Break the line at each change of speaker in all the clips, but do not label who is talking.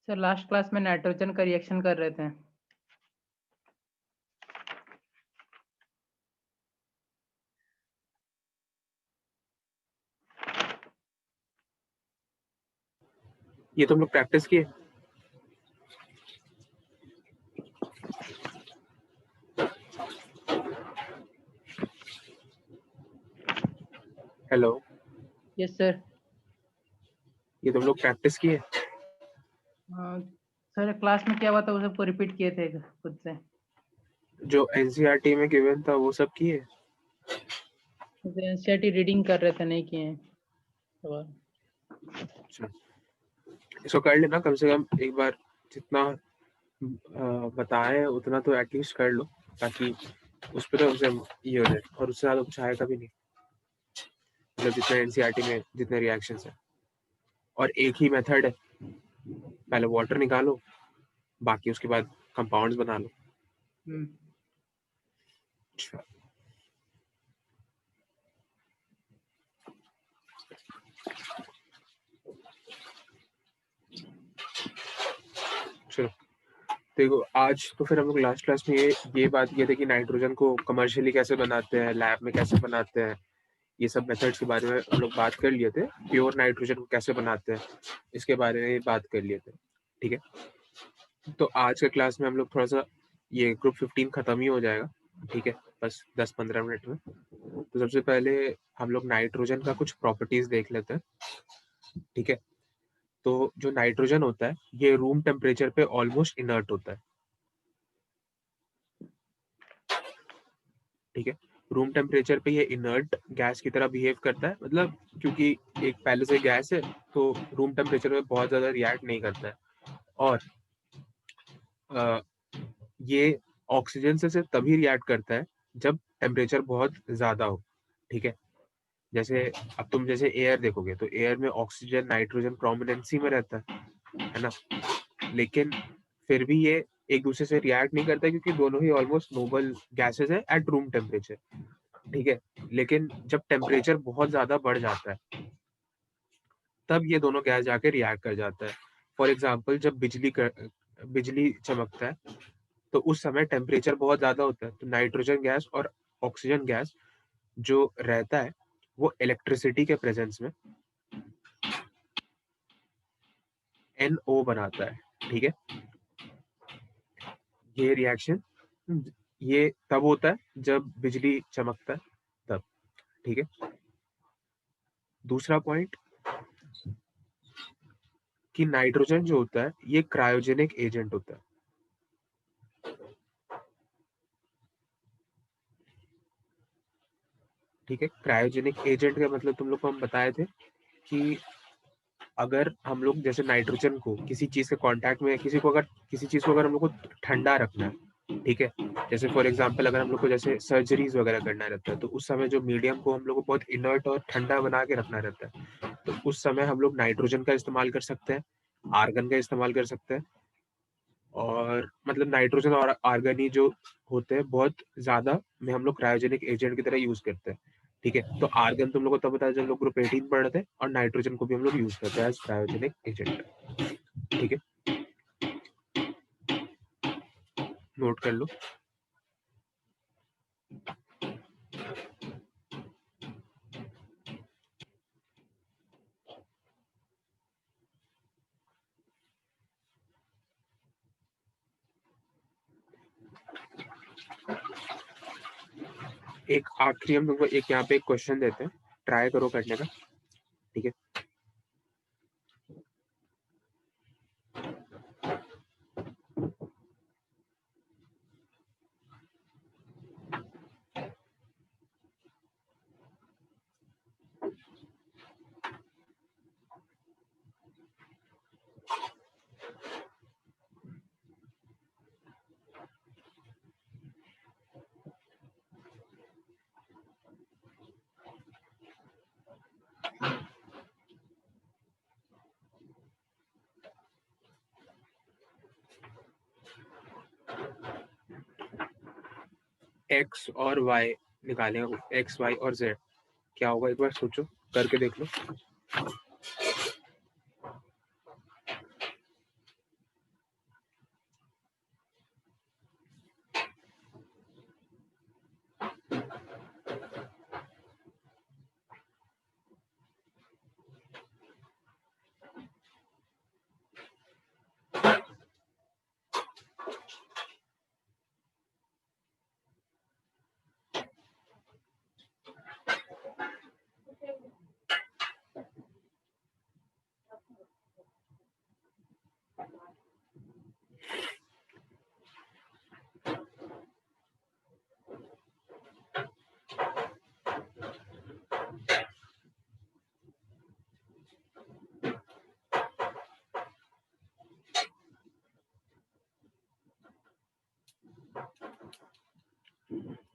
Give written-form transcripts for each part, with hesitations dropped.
Sir last class में nitrogen का reaction कर रहे थे।
ये तुम लोग प्रैक्टिस किए? Hello,
yes sir.
ये तुम लोग प्रैक्टिस किए?
सर क्लास में क्या हुआ था वो सबको रिपीट किए थे खुद से।
जो एनसीईआरटी में गिवन था वो सब किए?
एनसीईआरटी रीडिंग कर रहे थे, नहीं किए हैं।
अच्छा, इसको कर लेना कम से कम एक बार, जितना बताए उतना तो एटलीस्ट कर लो, ताकि उस पर तो हमसे ये हो जाए, और उससे ज़्यादा कुछ आएगा भी नहीं, मतलब जितने एनसीईआरटी में जितने रिएक्शंस हैं। और एक ही मेथड है, पहले वाटर निकालो, बाकी उसके बाद कंपाउंड्स बना लो। अच्छा, चलो देखो, आज तो फिर हम लोग लास्ट क्लास में ये बात किए थे कि नाइट्रोजन को कमर्शियली कैसे बनाते हैं, लैब में कैसे बनाते हैं, ये सब मेथड्स के बारे में हम लोग बात कर लिए थे। प्योर नाइट्रोजन को कैसे बनाते हैं इसके बारे में बात कर लिए थे, ठीक है। तो आज के क्लास में हम लोग थोड़ा सा, ये ग्रुप 15 खत्म ही हो जाएगा, ठीक है, बस 10-15 मिनट में। तो सबसे पहले हम लोग नाइट्रोजन का कुछ प्रॉपर्टीज देख लेते हैं, ठीक है। तो जो नाइट्रोजन होता है ये रूम टेम्परेचर पे ऑलमोस्ट इनर्ट होता है, ठीक है। रूम टेम्परेचर पे ये इनर्ट गैस की तरह बिहेव करता है, मतलब क्योंकि एक पहले से गैस है तो रूम टेम्परेचर पे बहुत ज्यादा रिएक्ट नहीं करता है। और ये ऑक्सीजन से सिर्फ तभी रिएक्ट करता है जब टेम्परेचर बहुत ज्यादा हो, ठीक है। जैसे अब तुम जैसे एयर देखोगे तो एयर में ऑक्सीजन नाइट्रोजन प्रोमिनेंसी में रहता है ना, लेकिन फिर भी ये एक दूसरे से रिएक्ट नहीं करता क्योंकि दोनों ही ऑलमोस्ट नोबल गैसेस है एट रूम टेम्परेचर, ठीक है। लेकिन जब टेम्परेचर बहुत ज्यादा बढ़ जाता है तब ये दोनों गैस जाके रिएक्ट कर जाता है। फॉर एग्जाम्पल, जब बिजली चमकता है तो उस समय टेम्परेचर बहुत ज्यादा होता है, तो नाइट्रोजन गैस और ऑक्सीजन गैस जो रहता है वो इलेक्ट्रिसिटी के प्रेजेंस में NO बनाता है, ठीक है। ये रिएक्शन ये तब होता है जब बिजली चमकता है, तब, ठीक है। दूसरा पॉइंट कि नाइट्रोजन जो होता है ये क्रायोजेनिक एजेंट होता है, ठीक है। क्रायोजेनिक एजेंट का मतलब तुम लोग को हम बताए थे कि अगर हम लोग जैसे नाइट्रोजन को किसी चीज के कांटेक्ट में, किसी चीज को अगर हम लोग को ठंडा रखना है, ठीक है। जैसे फॉर एग्जांपल अगर हम लोग को जैसे सर्जरीज वगैरह करना रहता है तो उस समय जो मीडियम को हम लोग को बहुत इनर्ट और ठंडा बना के रखना रहता है, तो उस समय हम लोग नाइट्रोजन का इस्तेमाल कर सकते हैं, आर्गन का इस्तेमाल कर सकते हैं। और मतलब नाइट्रोजन और आर्गन ही जो होते हैं बहुत ज्यादा में हम लोग क्रायोजेनिक एजेंट की तरह यूज करते हैं, ठीक है। तो आर्गन तुम लोग को तब बताया जब लोग ग्रुप 18 पढ़ रहे थे, और नाइट्रोजन को भी हम लोग यूज करते हैं एज क्रायोजेनिक एजेंट, ठीक है। नोट कर लो। एक आखिरी हम तुमको एक यहाँ पे एक क्वेश्चन देते हैं, ट्राई करो करने का, ठीक है। एक्स और वाई निकालेंगे, एक्स वाई और जेड क्या होगा, एक बार सोचो, करके देख लो।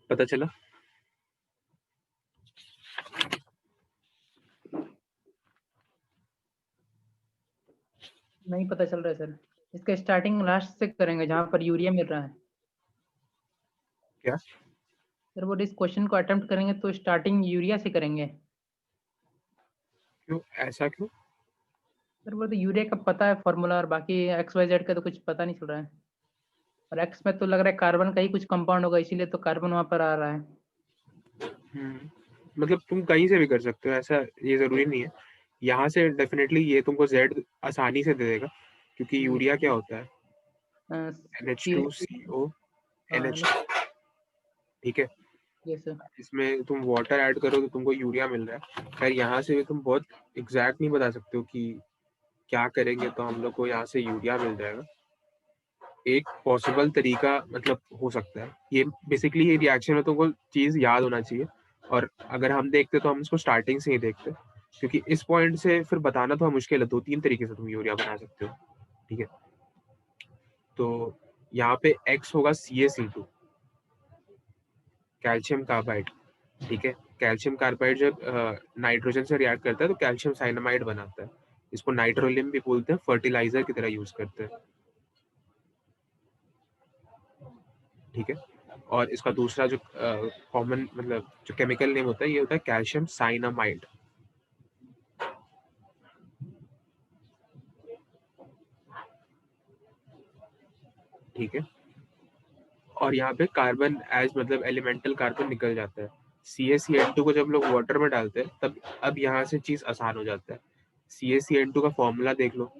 पता चला?
नहीं पता चल रहा है सर। इसका स्टार्टिंग लास्ट से करेंगे जहाँ पर यूरिया मिल रहा है।
क्या?
सर वो इस क्वेश्चन को अटेम्प्ट करेंगे तो स्टार्टिंग यूरिया से करेंगे।
क्यों, ऐसा क्यों?
सर वो तो यूरिया का पता है फॉर्मूला, और बाकी एक्स वाई जेड का तो कुछ पता नहीं चल रहा है। और एक्स में तो लग रहा है कार्बन का ही कुछ कंपाउंड होगा, इसीलिए तो कार्बन वहाँ पर आ रहा है।
मतलब तुम कहीं से भी कर सकते हो, ऐसा ये जरूरी नहीं है। यहाँ से डेफिनेटली ये तुमको जेड आसानी से दे देगा, क्योंकि
जी।
यूरिया क्या होता है,
सी
NH2CO
हाँ
NH, ठीक है।
ये सर।
इसमें तुम वाटर ऐड करो तो तुमको यूरिया मिल रहा है। खैर यहाँ से भी तुम बहुत एग्जैक्ट नहीं बता सकते हो कि क्या करेंगे तो हम लोग को यहाँ से यूरिया मिल जाएगा। एक पॉसिबल तरीका मतलब हो सकता है ये, बेसिकली ये रिएक्शन में तुमको चीज याद होना चाहिए। और अगर हम देखते तो हम इसको स्टार्टिंग से ही देखते, क्योंकि इस पॉइंट से फिर बताना थोड़ा मुश्किल है। 2-3 तरीके से तुम यूरिया बना सकते हो, ठीक है। तो यहाँ पे X होगा CaC2, कैल्शियम कार्बाइड, ठीक है। कैल्शियम कार्बाइड जब नाइट्रोजन से रिएक्ट करता है तो कैल्शियम साइनामाइड बनाता है। इसको नाइट्रोलियम भी बोलते हैं, फर्टिलाइजर की तरह यूज करते हैं, ठीक है। और इसका दूसरा जो कॉमन मतलब जो केमिकल नेम होता है ये होता है कैल्शियम साइनामाइड, ठीक है। और यहाँ पे कार्बन एज मतलब एलिमेंटल कार्बन निकल जाता है। CaCN2 को जब लोग वाटर में डालते हैं तब अब यहाँ से चीज आसान हो जाता है। CaCN2 का फॉर्मूला देख लो,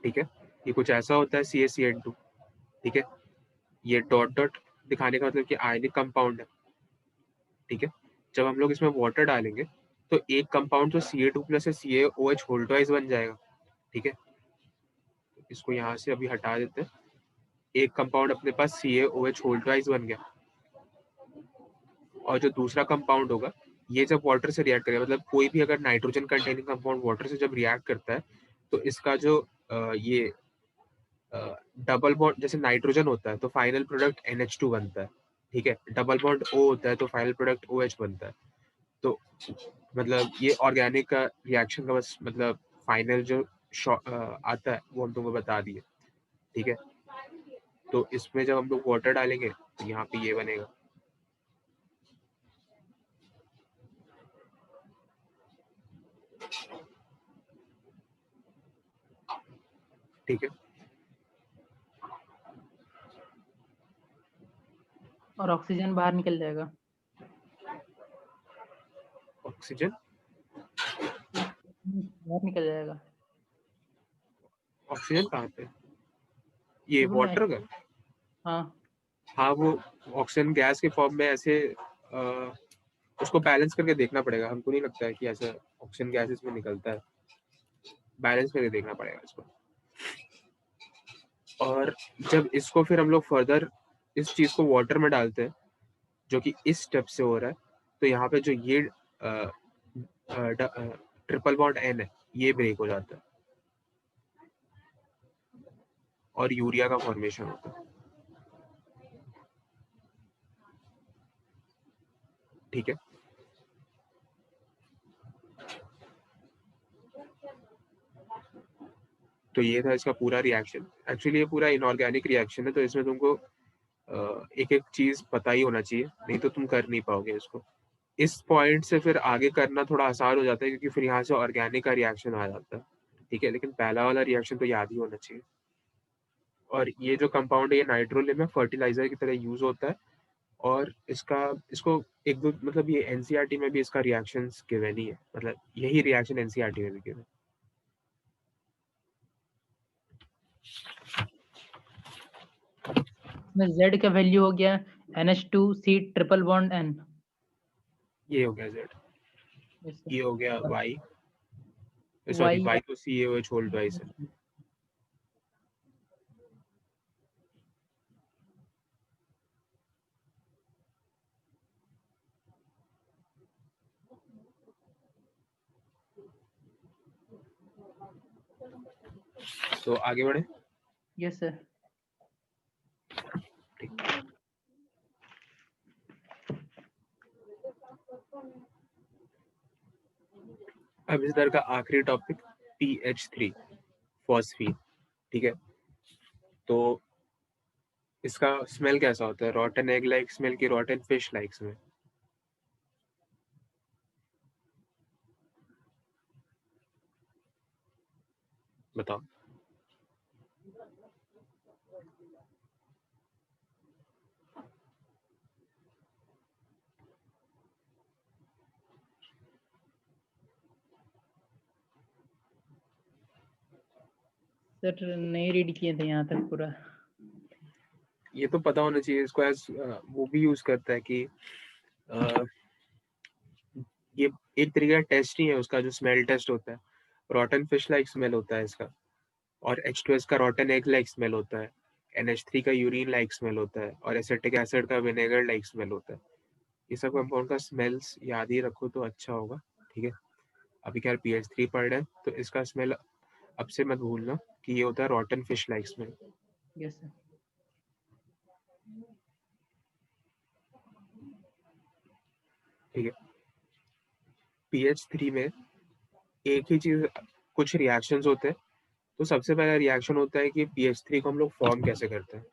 ठीक है। ये कुछ ऐसा होता है CaCN2, ठीक है। ये डॉट डॉट दिखाने का मतलब कि आयनिक कंपाउंड है, ठीक है। जब हम लोग इसमें वाटर डालेंगे तो एक कंपाउंड तो Ca2 प्लस है, CaOH होल ट्वाइस बन जाएगा, ठीक है। इसको यहाँ से अभी हटा देते हैं। एक कंपाउंड अपने पास CaOH होल ट्वाइस बन गया। और जो दूसरा कंपाउंड होगा ये जब वाटर से रिएक्ट करेगा, मतलब कोई भी अगर नाइट्रोजन कंटेनिंग कंपाउंड वाटर से जब रिएक्ट करता है तो इसका जो ये डबल बॉन्ड, जैसे नाइट्रोजन होता है तो फाइनल प्रोडक्ट NH2 बनता है, ठीक है। डबल बॉन्ड O होता है तो फाइनल प्रोडक्ट OH बनता है। तो मतलब ये ऑर्गेनिक का रिएक्शन का बस मतलब फाइनल जो आता है वो हम तुमको बता दिए, ठीक है। तो इसमें जब हम लोग वाटर डालेंगे तो यहाँ पे ये बनेगा, ठीक है।
और ऑक्सीजन बाहर निकल जाएगा।
ऑक्सीजन
बाहर निकल जाएगा।
ऑक्सीजन कहाँ पे? ये
तो बोलना है,
वाटर का?
हाँ
हाँ, वो ऑक्सीजन गैस के फॉर्म में ऐसे उसको बैलेंस करके देखना पड़ेगा। हमको नहीं लगता है कि ऐसा ऑक्सीजन गैस इसमें निकलता है, बैलेंस करके देखना पड़ेगा इसको। और जब इसको फिर हम लोग फर्दर इस चीज को वाटर में डालते हैं, जो कि इस स्टेप से हो रहा है, तो यहाँ पे जो ये ट्रिपल बॉन्ड एन है, ये ब्रेक हो जाता है और यूरिया का फॉर्मेशन होता है। ठीक है, तो ये था इसका पूरा रिएक्शन। एक्चुअली ये पूरा इनऑर्गेनिक रिएक्शन है, तो इसमें तुमको एक एक चीज पता ही होना चाहिए, नहीं तो तुम कर नहीं पाओगे इसको। इस पॉइंट से फिर आगे करना थोड़ा आसान हो जाता है, क्योंकि फिर यहाँ से ऑर्गेनिक का रिएक्शन आ जाता है। ठीक है, लेकिन पहला वाला रिएक्शन तो याद ही होना चाहिए। और ये जो कंपाउंड है, ये नाइट्रोलियम है, फर्टिलाइजर की तरह यूज होता है। और इसको एक दो मतलब ये एनसीईआरटी में भी इसका रिएक्शंस गिवन ही है, मतलब यही रिएक्शन एनसीईआरटी में भी गिवन।
इसमें Z का वैल्यू हो गया NH2C ट्रिपल बॉन्ड N।
ये हो गया जेड, ये हो गया वाई, सॉरी
Y
वाई तो सी ए एच होल्ड वाई से। तो आगे बढ़े।
Yes sir.
ठीक, अब इस तरह का आखिरी टॉपिक PH3 फॉस्फीन। ठीक है, तो इसका स्मेल कैसा होता है? रॉटन एग लाइक स्मेल की रॉटन फिश लाइक स्मेल? बताओ।
सर नहीं रीड किए थे यहाँ तक पूरा।
ये तो पता होना चाहिए इसको, एज वो भी यूज करता है कि ये एक तरीके का टेस्ट ही है उसका, जो स्मेल टेस्ट होता है। रॉटन फिश लाइक स्मेल होता है इसका, और H2S का रॉटन एग लाइक स्मेल होता है, NH3 का यूरिन लाइक स्मेल होता है, और एसिटिक एसिड का विनेगर लाइक स्मेल होता है। ये सब कंपाउंड का स्मेल्स याद ही रखो तो अच्छा होगा। ठीक है, अभी क्या PH3 पढ़ रहे हैं, तो इसका स्मेल अब से मत भूलना कि ये होता है रॉटन fish like smell.
Yes sir.
ठीक है, PH3 में एक ही चीज, कुछ रिएक्शंस होते हैं। तो सबसे पहला रिएक्शन होता है कि PH3 को हम लोग फॉर्म कैसे करते हैं।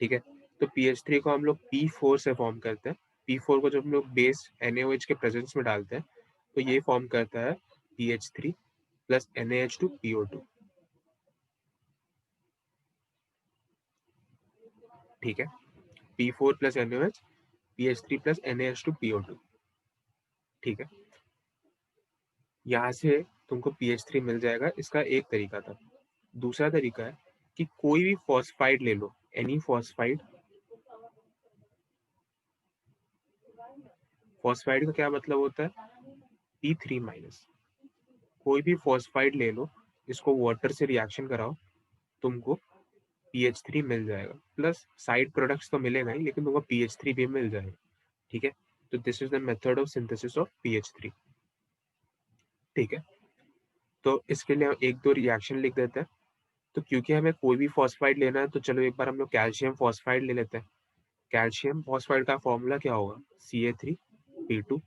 ठीक है, तो PH3 को हम लोग P4 से फॉर्म करते हैं। P4 को जब हम लोग बेस NaOH के प्रेजेंस में डालते हैं, तो ये फॉर्म करता है PH3 प्लस NaH2 PO2। ठीक है, P4 plus NaOH, PH3 plus NaH2 PO2। ठीक है, यहाँ से तुमको PH3 मिल जाएगा। इसका एक तरीका था। दूसरा तरीका है कि कोई भी फॉस्फाइड ले लो, एनी फॉस्फाइड। फॉस्फाइड का क्या मतलब होता है? P3 minus. कोई भी फॉस्फाइड ले लो, इसको वाटर से रिएक्शन कराओ, तुमको PH3 मिल जाएगा। प्लस साइड प्रोडक्ट्स तो मिलेगा ही, लेकिन तुमको PH3 भी मिल जाएगा। ठीक है, तो this is the method of synthesis of PH3। ठीक है, तो इसके लिए हम एक दो रिएक्शन लिख देते हैं। तो क्योंकि हमें कोई भी फॉस्फाइड लेना है, तो चलो एक बार हम लोग कैल्शियम फॉस्फाइड ले लेते हैं। कैल्शियम फॉस्फाइड का फॉर्मूला क्या होगा? Ca3P2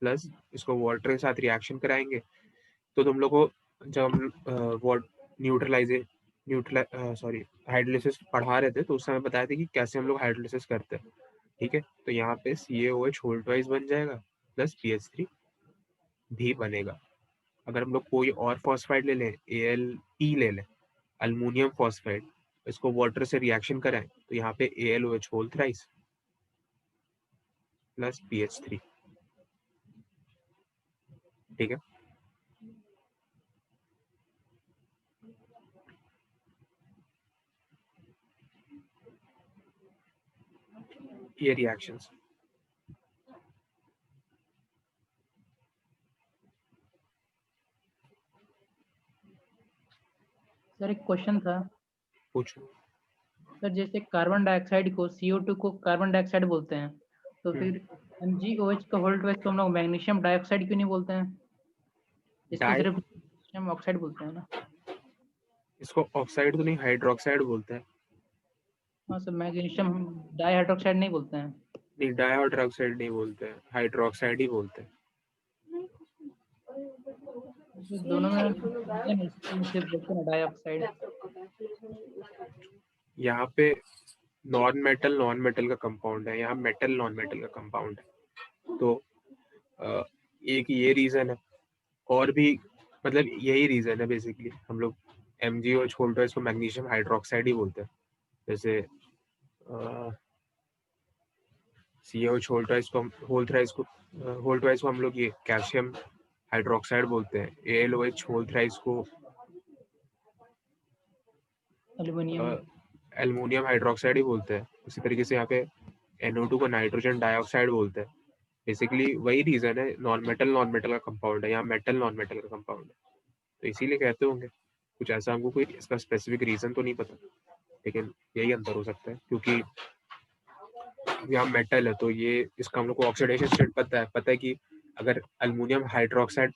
प्लस, इसको वाटर के साथ रिएक्शन कराएंगे। तो तुम लोग को जब हम न्यूट्रलाइजे न्यूट्रल सॉरी हाइड्रोलिसिस पढ़ा रहे थे, तो उस समय बताए थे कि कैसे हम लोग हाइड्रोलिसिस करते हैं। ठीक है, तो यहाँ पे CaOH होल ट्वाइस बन जाएगा, प्लस PH3 भी बनेगा। अगर हम लोग कोई और फॉस्फाइड ले लें, AlP ले लें, अल्मोनियम फॉस्फाइड, इसको वाटर से रिएक्शन कराएं, तो यहाँ पे AlOH whole thrice plus PH3। ठीक है, ये रिएक्शंस।
सर एक क्वेश्चन था
पूछो।
सर, जैसे कार्बन डाइऑक्साइड को CO2 को कार्बन डाइऑक्साइड बोलते हैं, तो फिर MgOH का होल्ड वाइज को हम लोग मैग्नीशियम डाइऑक्साइड क्यों नहीं बोलते हैं? इसको
डाई
सिर्फ मैग्नीशियम ऑक्साइड बोलते हैं ना?
इसको ऑक्साइड तो नहीं, हाइड्रोक्साइड बोलते हैं।
हाँ सर, मैग्नीशियम डाइहाइड्रोक्साइड नहीं बोलते हैं।
नहीं, डाइहाइड्रोक्साइड नहीं बोलते हैं, हाइड्रोक्साइड ही बोलते हैं।
दोनों में reason है, इसलिए हम सिर्फ बोलते हैं डाइऑक्साइड।
यहाँ पे नॉन मेटल का कंपाउंड है, यहाँ मेटल नॉन मेटल का कंपाउंड है। तो एक ये रीजन है, और भी मतलब यही रीजन है बेसिकली। हम लोग MgO छोड़ रहे इसको मैग्नीशियम हाइड्रोक्साइड ही बोलते हैं। जैसे CO छोड़ रहा इसको होल थ्राइस को हम लोग ये कैल्शियम हाइड्रोक्साइड बोलते हैं। AlOH होल थ्राइस को
एल्युमिनियम।
एल्युमिनियम हाइड्रोक्साइड ही बोलते हैं। उसी तरीके से यहाँ पे NO2 को नाइट्रोजन डाइऑक्साइड बोलते हैं। बेसिकली वही रीजन है, नॉन मेटल का कंपाउंड है, यहाँ मेटल नॉन मेटल का कंपाउंड है, तो इसीलिए कहते होंगे। कुछ ऐसा हमको कोई इसका स्पेसिफिक रीजन तो नहीं पता, लेकिन यही अंतर हो सकता है। क्योंकि यहाँ मेटल है तो ये इसका हम लोग को ऑक्सीडेशन स्टेट पता है कि अगर अल्मोनियम हाइड्रोक्साइड,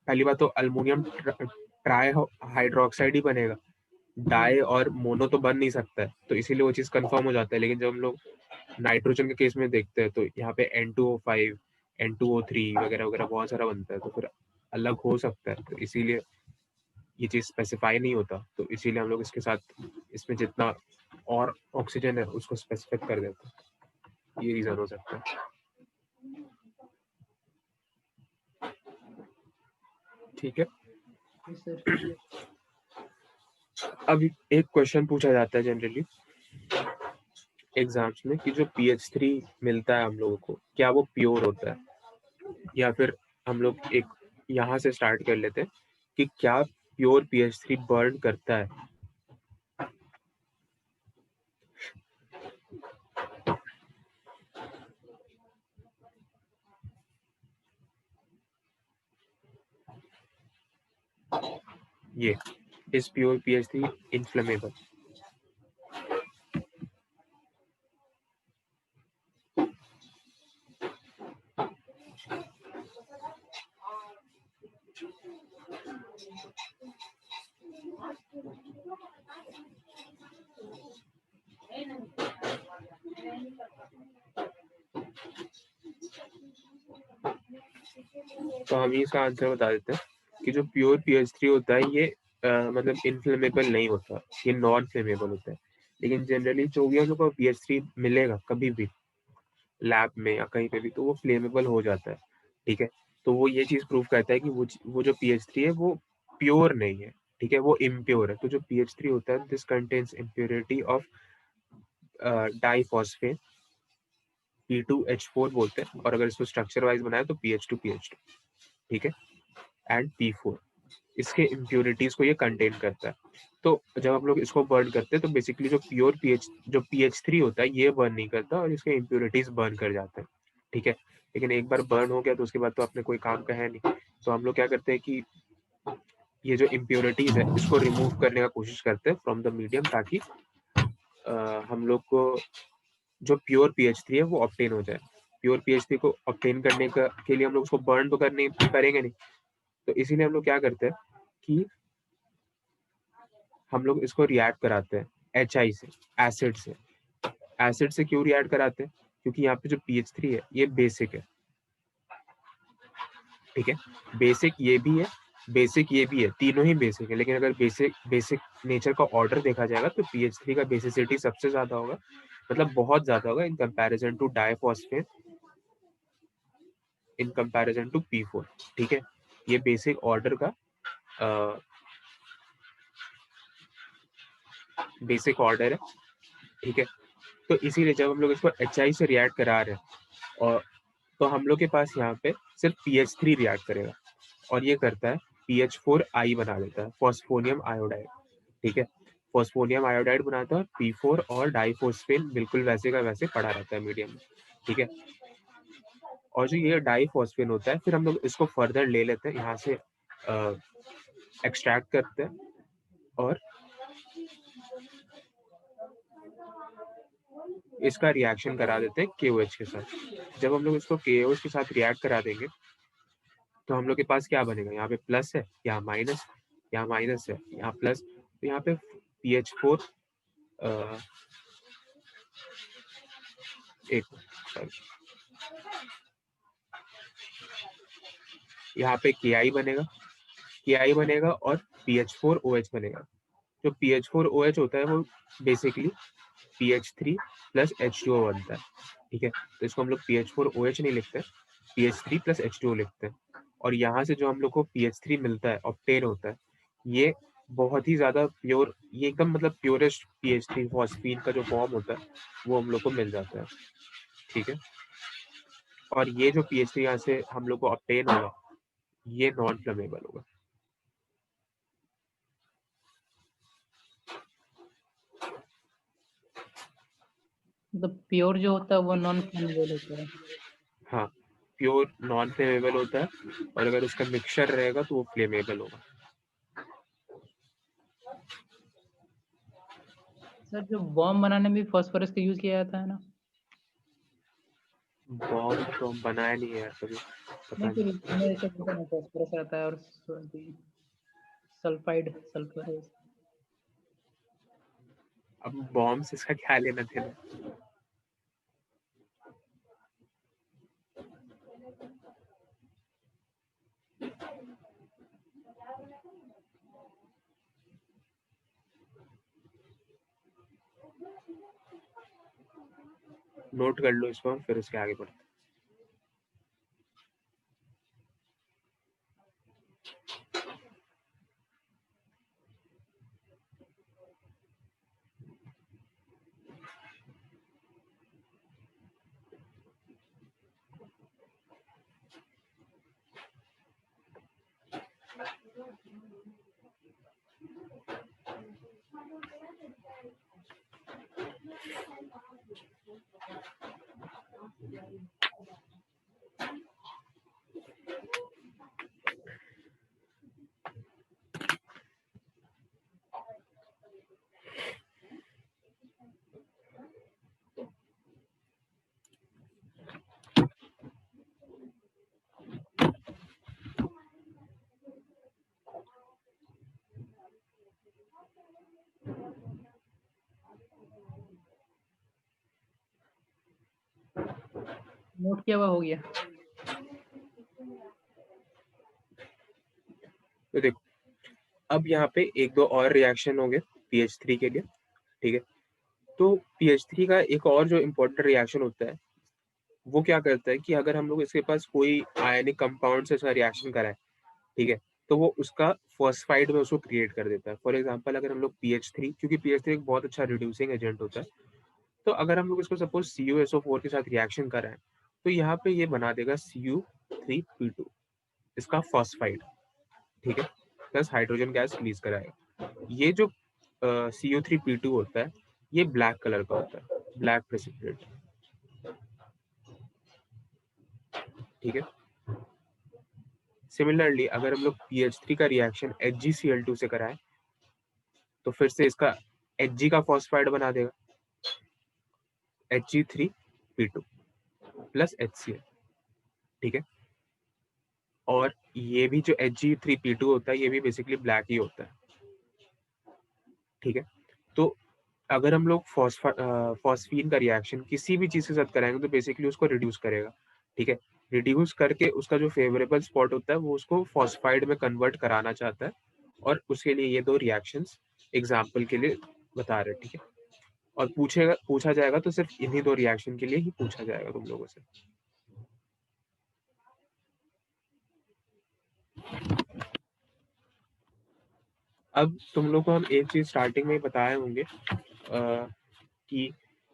पहली बात तो अल्मोनियम ट्राई हाइड्रोक्साइड ही बनेगा, डाई और मोनो तो बन नहीं सकता है, तो इसीलिए वो चीज़ कंफर्म हो जाता है। लेकिन जब हम लोग नाइट्रोजन के केस में देखते हैं तो यहाँ पे N2O5 N2O3 वगैरह वगैरह बहुत सारा बनता है, तो फिर अलग हो सकता है। तो इसीलिए ये चीज़ स्पेसिफाई नहीं होता, तो इसीलिए हम लोग इसके साथ इसमें जितना और ऑक्सीजन है उसको स्पेसिफिक कर देते हैं। ये रीजन हो सकता है। ठीक है।
सर
अब एक क्वेश्चन पूछा जाता है जनरली एग्जाम्स में कि जो PH3 मिलता है हम लोगों को, क्या वो प्योर होता है? या फिर हम लोग एक यहाँ से स्टार्ट कर लेते हैं कि क्या प्योर PH3 बर्न करता है? ये इज प्योर PH3 इन्फ्लेमेबल? तो हम इसका आंसर बता देते हैं कि जो प्योर PH3 होता है ये मतलब इनफ्लेमेबल नहीं होता, ये नॉन फ्लेमेबल होता है। लेकिन जनरली जो भी हम लोग को PH3 मिलेगा कभी भी लैब में या कहीं पे भी, तो वो फ्लेमेबल हो जाता है। ठीक है, तो वो ये चीज प्रूव करता है कि वो जो PH3 है वो प्योर नहीं है। ठीक है, वो इम्प्योर है। तो जो PH3 होता है, this contains impurity of diphosphate, P2H4 बोलते हैं, और अगर इसको स्ट्रक्चर वाइज बनाए तो PH2PH2। ठीक है, एंड P4, इसके इम्प्योरिटीज को ये कंटेन करता है। तो जब हम लोग इसको बर्न करते हैं तो बेसिकली जो प्योर जो PH3 होता है ये बर्न नहीं करता, और इसके इम्प्योरिटीज बर्न कर जाते हैं। ठीक है, लेकिन एक बार बर्न हो गया तो उसके बाद तो अपने कोई काम का है नहीं। तो हम लोग क्या करते हैं कि ये जो इम्प्योरिटीज है इसको रिमूव करने का कोशिश करते हैं फ्रॉम द मीडियम, ताकि हम लोग को जो प्योर PH3 है वो ऑब्टेन हो जाए। प्योर PH3 को ऑब्टेन करने के लिए हम लोग उसको बर्न तो करेंगे नहीं, तो इसीलिए हम लोग क्या करते हैं कि हम लोग इसको रिएक्ट कराते हैं HI से, एसिड से। एसिड से क्यों रिएक्ट कराते हैं? क्योंकि यहाँ पे जो PH3 है ये बेसिक है। ठीक है, बेसिक ये भी है, बेसिक ये भी है, तीनों ही बेसिक है। लेकिन अगर बेसिक नेचर का ऑर्डर देखा जाएगा तो PH3 का बेसिसिटी सबसे ज्यादा होगा, मतलब बहुत ज्यादा होगा in comparison to diphosphate, in comparison to P4। ठीक है, ये बेसिक ऑर्डर का बेसिक ऑर्डर है। ठीक है, तो इसीलिए जब हम लोग इसको HI से रिएक्ट करा रहे हैं, और तो हम लोग के पास यहाँ पे सिर्फ PH3 रिएक्ट करेगा, और ये करता है PH4I बना देता है, फॉस्फोनियम आयोडाइड। ठीक है, फॉस्फोनियम आयोडाइड बनाता है और P4 और डाइफॉस्फेन बिल्कुल वैसे का वैसे पड़ा रहता है मीडियम में, ठीक है। और जो ये डाइफॉस्फेन होता है, फिर हम लोग इसको फर्दर ले लेते हैं, यहाँ से एक्सट्रैक्ट करते हैं और इसका रिएक्शन करा देते हैं KOH के साथ। जब हम लोग इसको KOH के साथ रिएक्ट करा देंगे तो हम लोग के पास क्या बनेगा, यहाँ पे प्लस है, यहाँ माइनस, यहाँ माइनस है, यहाँ प्लस, तो यहाँ पे PH4 एक यहाँ पे KI बनेगा और PH4OH बनेगा। जो PH4OH होता है वो बेसिकली PH3 प्लस H2O बनता है, ठीक है। तो इसको हम लोग PH4OH नहीं लिखते, PH3 प्लस H2O लिखते हैं। और यहाँ से जो हम लोग को PH3 मिलता है, ऑब्टेन होता है, ये बहुत ही ज्यादा प्योर, ये एकदम मतलब प्योरेस्ट PH3 फॉस्फीन का जो फॉर्म होता है वो हम लोग को मिल जाता है, ठीक है। और ये जो PH3 यहाँ से हम लोग को ऑब्टेन होगा ये नॉन फ्लेमेबल होगा।
मतलब प्योर जो होता है वो नॉन फ्लेमेबल होता है।
हाँ, प्योर नॉन फ्लेमेबल होता है, और अगर उसका मिक्सचर रहेगा तो वो फ्लेमेबल होगा।
सर जो बॉम्ब बनाने में भी फास्फोरस का यूज किया जाता है ना?
बॉम्ब तो हम बनाया नहीं है यार कभी, पता
नहीं, फिर
नहीं।
इसमें ऐसा होता है ना, फास्फोरस आता है और सल्फाइड सल्फर है।
अब बॉम्ब से इसका क्या लेना देना। नोट कर लो इसको, फिर उसके आगे बढ़ते।
नोट किया हुआ हो गया।
तो देखो, अब यहाँ पे एक दो और रिएक्शन होंगे PH3 के लिए, ठीक है। तो PH3 का एक और जो इम्पोर्टेंट रिएक्शन होता है वो क्या करता है कि अगर हम लोग इसके पास कोई आयनिक कंपाउंड से इसका रिएक्शन कराए, ठीक है, तो वो उसका फॉस्फाइड में उसको क्रिएट कर देता है। फॉर एग्जांपल अगर हम लोग PH3, क्योंकि PH3 एक बहुत अच्छा रिड्यूसिंग एजेंट होता है, तो अगर हम लोग इसको सपोज CuSO4 के साथ रिएक्शन कराएं तो यहाँ पे ये बना देगा Cu3P2, इसका फॉस्फाइड, ठीक है, प्लस हाइड्रोजन गैस रिलीज कराएगा। ये जो Cu3P2 होता है ये ब्लैक कलर का होता है, ब्लैक प्रेसिपिटेट, ठीक है। सिमिलरली अगर हम लोग PH3 का रिएक्शन HgCl2 से कराएं तो फिर से इसका Hg का फॉस्फाइड बना देगा, Hg3P2 प्लस HCl, ठीक है। और ये भी जो Hg3P2 होता है ये भी बेसिकली ब्लैक ही होता है, ठीक है। तो अगर हम लोग फॉस्फीन का रिएक्शन किसी भी चीज के साथ कराएंगे तो बेसिकली उसको रिड्यूस करेगा, ठीक है। रिड्यूस करके उसका जो फेवरेबल स्पॉट होता है वो उसको फॉस्फाइड में कन्वर्ट कराना चाहता है, और उसके लिए ये दो रिएक्शंस एग्जाम्पल के लिए बता रहे हैं, ठीक है। और पूछा जाएगा तो सिर्फ इन्हीं दो रिएक्शन के लिए ही पूछा जाएगा तुम लोगों से। अब तुम लोग को हम एक चीज स्टार्टिंग में ही बताए होंगे कि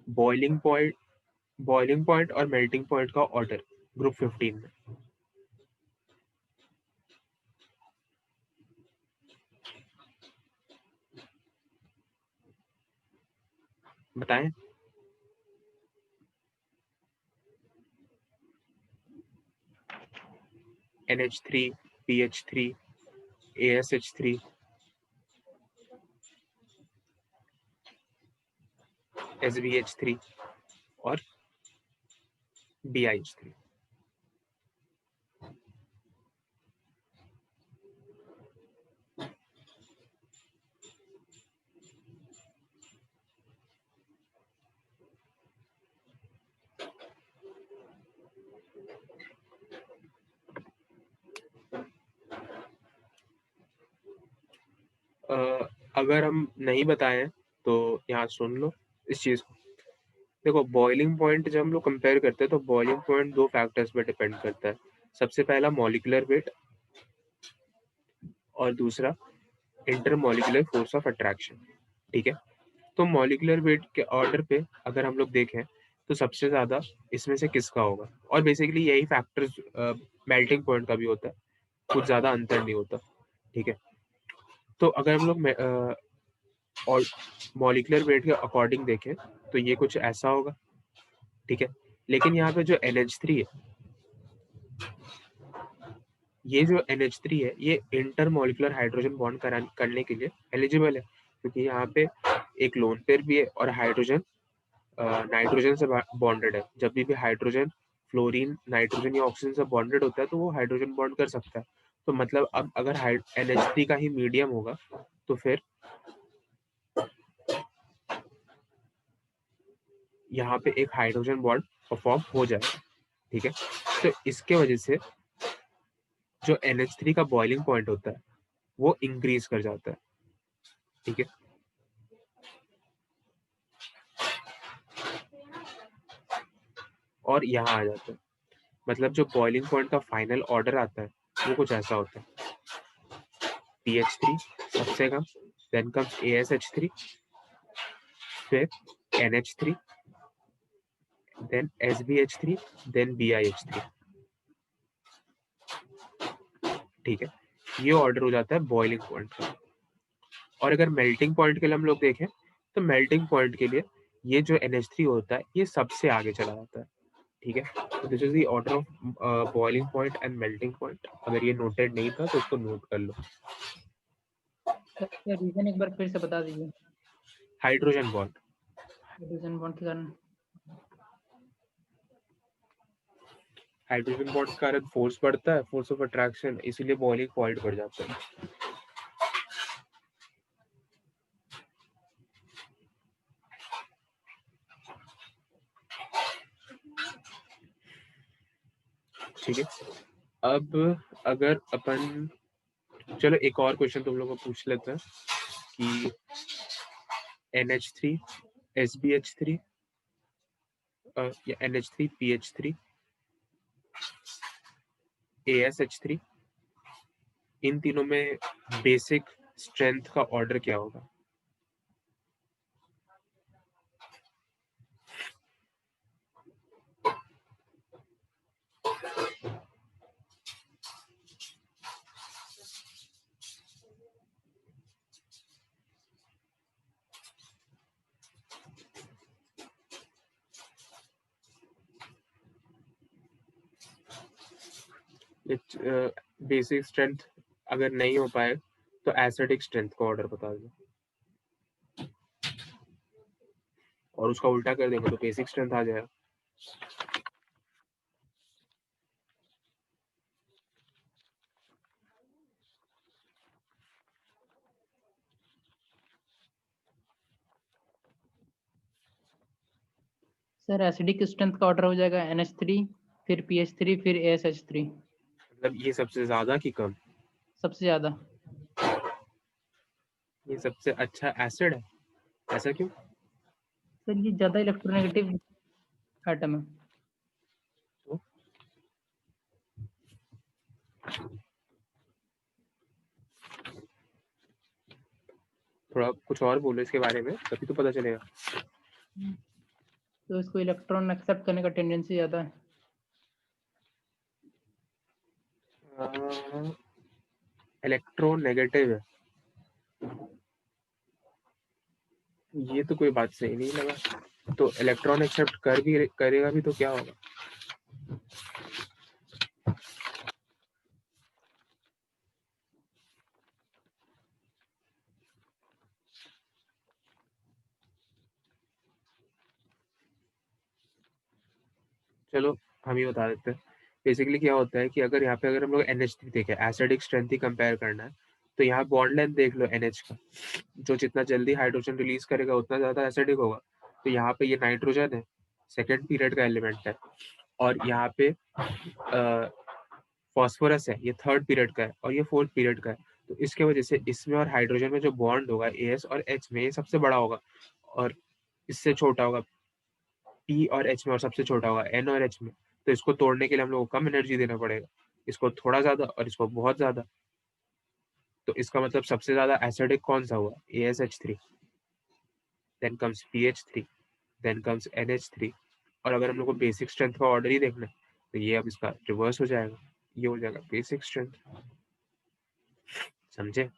बॉइलिंग पॉइंट और मेल्टिंग पॉइंट का ऑर्डर ग्रुप 15 में। बताएं। NH3, PH3, ASH3, SBH3 और BiH3। अगर हम नहीं बताएं तो यहाँ सुन लो इस चीज को। देखो बॉइलिंग पॉइंट जब हम लोग कंपेयर करते हैं तो बॉइलिंग पॉइंट दो फैक्टर्स पे डिपेंड करता है। सबसे पहला मॉलिक्यूलर वेट और दूसरा इंटरमॉलिक्यूलर फोर्स ऑफ अट्रैक्शन। ठीक है, तो मॉलिक्यूलर वेट के ऑर्डर पे अगर हम लोग देखें तो सबसे ज्यादा इसमें से किसका होगा, और बेसिकली यही फैक्टर्स मेल्टिंग पॉइंट का भी होता है, कुछ ज्यादा अंतर नहीं होता। ठीक है, तो अगर हम लोग और मॉलिक्यूलर वेट के अकॉर्डिंग देखें तो ये कुछ ऐसा होगा। ठीक है, लेकिन यहाँ पे जो NH3 है, ये जो NH3 है ये इंटरमॉलिक्यूलर हाइड्रोजन बॉन्ड करने के लिए एलिजिबल है, क्योंकि यहाँ पे एक लोन पेयर भी है और हाइड्रोजन नाइट्रोजन से बॉन्डेड है। जब भी हाइड्रोजन फ्लोरीन नाइट्रोजन या ऑक्सीजन से बॉन्डेड होता है तो वो हाइड्रोजन बॉन्ड कर सकता है। तो मतलब अब अगर NH3 का ही मीडियम होगा तो फिर यहाँ पे एक हाइड्रोजन बॉन्ड फॉर्म हो जाएगा। ठीक है, तो इसके वजह से जो NH3 का बॉइलिंग पॉइंट होता है वो इंक्रीज कर जाता है। ठीक है, और यहाँ आ जाता है, मतलब जो बॉइलिंग पॉइंट का फाइनल ऑर्डर आता है वो कुछ ऐसा होता है। PH3 सबसे कम, देन कम्स ASH3, फिर NH3, then SBH3, then BiH3। ठीक है, ये ऑर्डर हो जाता है बॉइलिंग पॉइंट का। और अगर मेल्टिंग पॉइंट के लिए हम लोग देखें तो मेल्टिंग पॉइंट के लिए ये जो NH3 होता है ये सबसे आगे चला जाता है। ठीक है, तो this is the order of boiling point and melting point. अगर ये नोटेड नहीं था तो उसको नोट कर लो।
सर रीजन एक बार फिर से बता दीजिए।
हाइड्रोजन बॉन्ड,
हाइड्रोजन बॉन्ड के कारण।
हाइड्रोजन बॉन्ड के कारण फोर्स बढ़ता है, फोर्स ऑफ अट्रैक्शन, इसीलिए बॉइलिंग पॉइंट बढ़ जाता है। ठीक है, अब अगर अपन, चलो एक और क्वेश्चन तुम लोगों को पूछ लेते हैं कि NH3, SBH3 या NH3, PH3, ASH3, इन तीनों में बेसिक स्ट्रेंथ का ऑर्डर क्या होगा? बेसिक स्ट्रेंथ अगर नहीं हो पाए तो एसिडिक स्ट्रेंथ का ऑर्डर बता दो, और उसका उल्टा कर देंगे तो बेसिक स्ट्रेंथ आ जाएगा।
सर एसिडिक स्ट्रेंथ का ऑर्डर हो जाएगा NH3, फिर PH3, फिर ASH3।
मतलब ये सबसे ज्यादा कि कम?
सबसे ज्यादा।
ये सबसे अच्छा एसिड है, ऐसा क्यों?
सर ये ज्यादा इलेक्ट्रोनेगेटिव एटम है।
तो थोड़ा कुछ और बोलो इसके बारे में, तभी तो पता चलेगा।
तो इसको इलेक्ट्रॉन एक्सेप्ट करने का टेंडेंसी ज्यादा है।
इलेक्ट्रोनेगेटिव है। ये तो कोई बात सही नहीं लगा। तो इलेक्ट्रॉन एक्सेप्ट करेगा भी तो क्या होगा? चलो हम ही बता देते हैं। बेसिकली क्या होता है कि अगर यहाँ पे अगर हम लोग NH3 देखें, एसिडिक स्ट्रेंथ ही कंपेयर करना है, तो यहाँ बॉन्ड लेंथ देख लो NH का, जो जितना जल्दी हाइड्रोजन रिलीज करेगा उतना ज्यादा एसिडिक होगा। तो यहाँ पे ये नाइट्रोजन है, सेकेंड पीरियड का एलिमेंट है, और यहाँ पे फॉस्फोरस है, ये थर्ड पीरियड का है, और ये फोर्थ पीरियड का है। तो इसके वजह से इसमें और हाइड्रोजन में जो बॉन्ड होगा AS और H में, ये सबसे बड़ा होगा, और इससे छोटा होगा P और H में, और सबसे छोटा होगा N और H में। तो इसको तोड़ने के लिए हम लोग को कम एनर्जी देना पड़ेगा, इसको थोड़ा ज्यादा और इसको बहुत ज्यादा। तो इसका मतलब सबसे ज्यादा एसिडिक कौन सा हुआ? ASH3, then comes PH3, then comes NH3। और अगर हम लोग को बेसिक स्ट्रेंथ का ऑर्डर ही देखना है, तो ये अब इसका रिवर्स हो जाएगा, ये हो जाएगा बेसिक स्ट्रेंथ। समझे?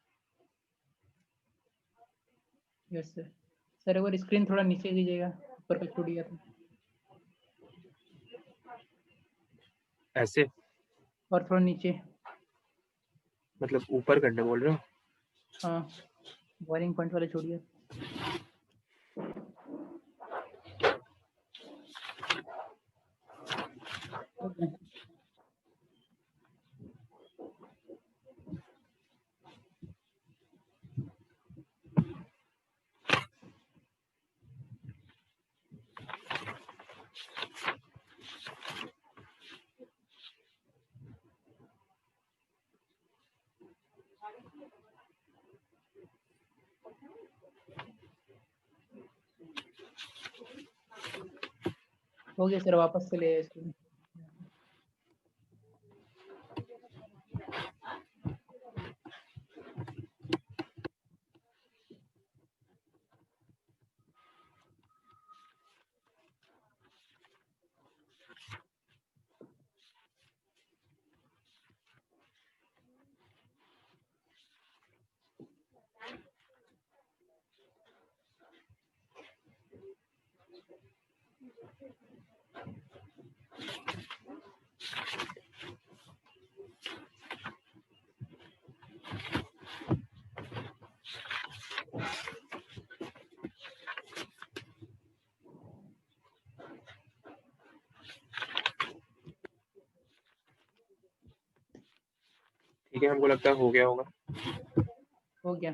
Yes sir. सर एक बार स्क्रीन थोड़ा नीचे कीजिएगा, ऊपर का छूट गया था।
ऐसे
और थोड़ा नीचे।
मतलब ऊपर करने बोल रहे हो?
हाँ, बॉइलिंग पॉइंट वाले छूट गया। ओके। हो गया सर, वापस से ले आए स्क्रीन।
ठीक है, हमको लगता है हो गया होगा।
हो गया।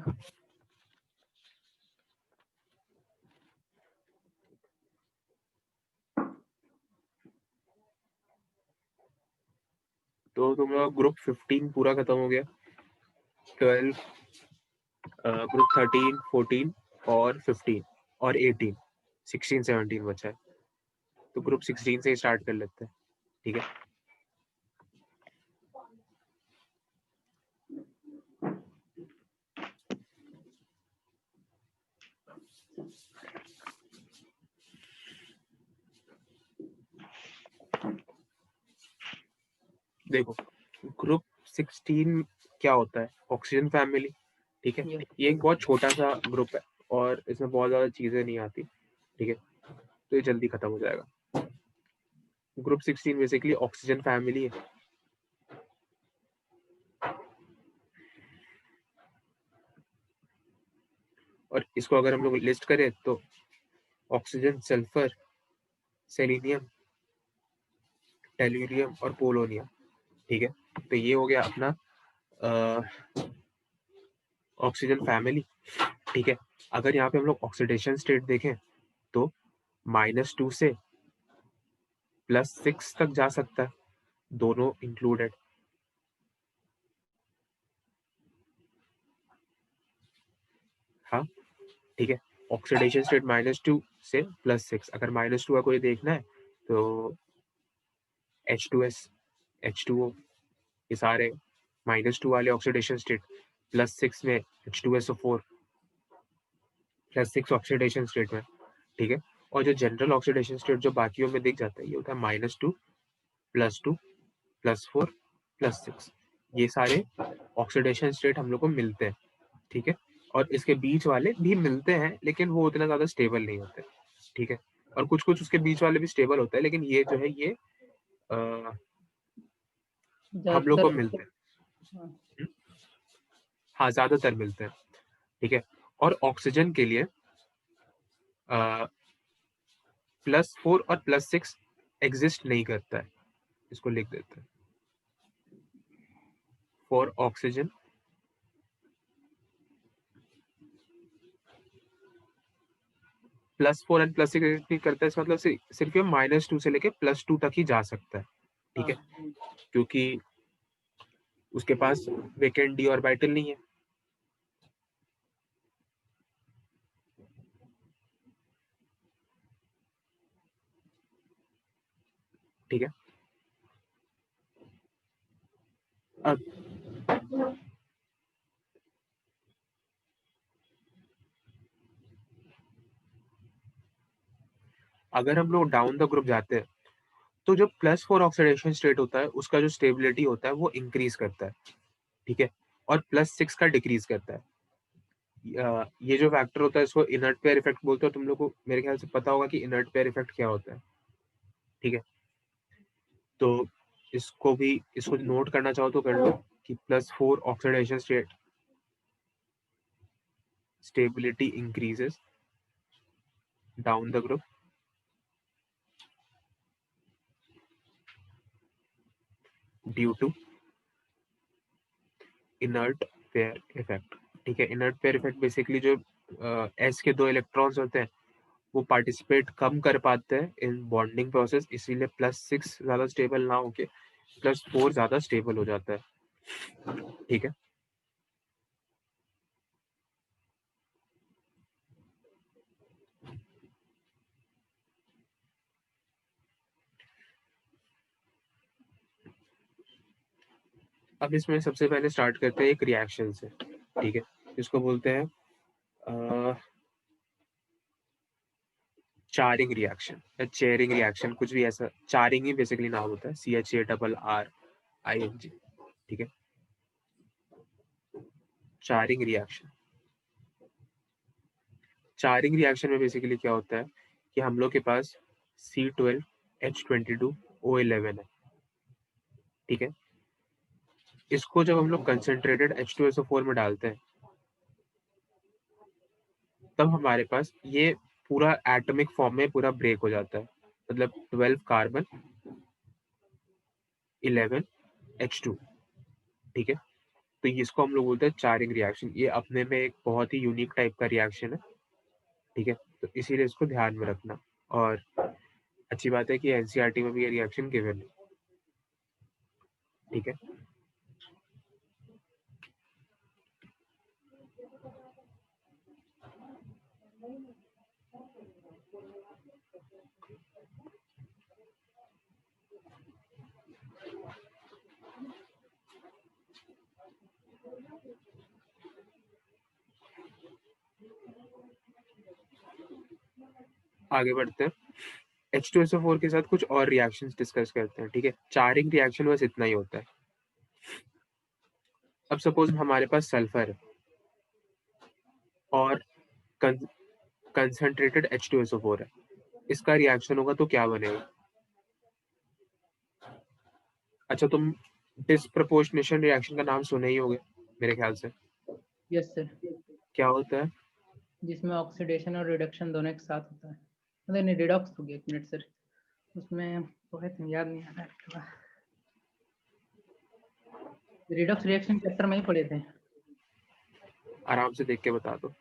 तो तुम लोग ग्रुप 15 पूरा खत्म हो गया। 12, ग्रुप 13, 14 और 15 और 18, 16, 17 बचा है। तो ग्रुप 16 से ही स्टार्ट कर लेते हैं, ठीक है? देखो, ग्रुप 16 क्या होता है? ऑक्सीजन फैमिली, ठीक है?
ये
ये एक बहुत छोटा सा ग्रुप है और इसमें बहुत ज्यादा चीजें नहीं आती, ठीक है? तो ये जल्दी खत्म हो जाएगा। ग्रुप 16 बेसिकली ऑक्सीजन फैमिली है। और इसको अगर हम लोग लिस्ट करें तो ऑक्सीजन, सल्फर, सेलेनियम, टेल्यूरियम और पोलोनियम, ठीक है? तो ये हो गया अपना ऑक्सीजन फैमिली, ठीक है? अगर यहाँ पे हम लोग ऑक्सीडेशन स्टेट देखें तो -2 से +6 तक जा सकता है, दोनों इंक्लूडेड। हाँ, ठीक है? ऑक्सीडेशन स्टेट -2 से +6। अगर -2 का कोई देखना है तो H2S, H2O, ये सारे -2 वाले ऑक्सीडेशन स्टेट, +6 में H2SO4, +6 ऑक्सीडेशन स्टेट में, ठीक है? और जो जनरल ऑक्सीडेशन स्टेट जो बाकियों में दिख जाता है, ये होता है -2, +2, +4, +6। ये सारे ऑक्सीडेशन स्टेट हम लोग को मिलते हैं, ठीक है? और इसके बीच वाले भी मिलते हैं लेकिन वो उतना ज्यादा स्टेबल नहीं होते, ठीक है। और कुछ कुछ उसके बीच वाले भी स्टेबल होते हैं, लेकिन ये जो है ये हम लोग को मिलते हैं।
हाँ।
हाँ, ज्यादातर मिलते हैं, ठीक है। और ऑक्सीजन के लिए +4 और +6 एग्जिस्ट नहीं करता है, इसको लिख देते हैं। फॉर ऑक्सीजन +4 एंड +6 एग्जिस्ट नहीं करता है, इसका मतलब सिर्फ ये -2 से लेके +2 तक ही जा सकता है, ठीक है। क्योंकि उसके पास वेकेंट डी ऑर्बिटल नहीं है, ठीक है। अब अगर हम लोग डाउन द ग्रुप जाते हैं तो जो +4 ऑक्सीडेशन स्टेट होता है उसका जो स्टेबिलिटी होता है वो इंक्रीज करता है, ठीक है। और +6 का डिक्रीज करता है। ये जो फैक्टर होता है इसको इनर्ट पेयर इफेक्ट बोलते हो। तुम लोग को मेरे ख्याल से पता होगा कि इनर्ट पेयर इफेक्ट क्या होता है, ठीक है। तो इसको नोट करना चाहो तो कर लो कि +4 oxidation state stability increases down the group due to inert pair effect, ठीक है। इनर्ट पेयर इफेक्ट बेसिकली जो एस के 2 इलेक्ट्रॉन्स होते हैं वो पार्टिसिपेट कम कर पाते हैं इन बॉन्डिंग प्रोसेस, इसीलिए +6 ज्यादा स्टेबल ना होके +4 ज्यादा स्टेबल हो जाता है, ठीक है। अब इसमें सबसे पहले स्टार्ट करते हैं एक रिएक्शन से, ठीक है। इसको बोलते हैं चारिंग रिएक्शन या चेयरिंग रिएक्शन, कुछ भी ऐसा। चारिंग ही बेसिकली नाम होता है, CHARRING, ठीक है। चारिंग रिएक्शन, चारिंग रिएक्शन में बेसिकली क्या होता है कि हम लोग के पास C12H22O11 है, ठीक है। इसको जब हम लोग कंसेंट्रेटेड H2SO4 में डालते हैं तब हमारे पास ये पूरा एटॉमिक फॉर्म में पूरा ब्रेक हो जाता है, मतलब 12 कार्बन 11 H2, ठीक है। तो इसको हम लोग बोलते हैं चारिंग रिएक्शन। ये अपने में एक बहुत ही यूनिक टाइप का रिएक्शन है, ठीक है। तो इसीलिए इसको ध्यान में रखना। और अच्छी बात है कि एनसीईआरटी में भी ये रिएक्शन गिवन है, ठीक है। आगे बढ़ते हैं, H2SO4 के साथ कुछ और रिएक्शंस डिस्कस करते हैं, ठीक है। चारिंग रिएक्शन बस इतना ही होता है। अब सपोज हमारे पास सल्फर है और कंसंट्रेटेड H2SO4 है, इसका रिएक्शन होगा तो क्या बनेगा? अच्छा, तुम डिस्प्रपोर्शनेशन रिएक्शन का नाम सुने ही होगे मेरे ख्याल से।
Yes sir.
क्या होता है?
जिसमें ऑक्सीडेशन और रिडक्शन दोनों एक साथ होता है। मतलब नहीं, रिडॉक्स हो गया, एक मिनट सर। उसमें तो है, तुम याद नहीं आ रहा। रिडॉक्स रिएक्शन चैप्टर में ही पढ़े थे।
आराम से देख के बता दो।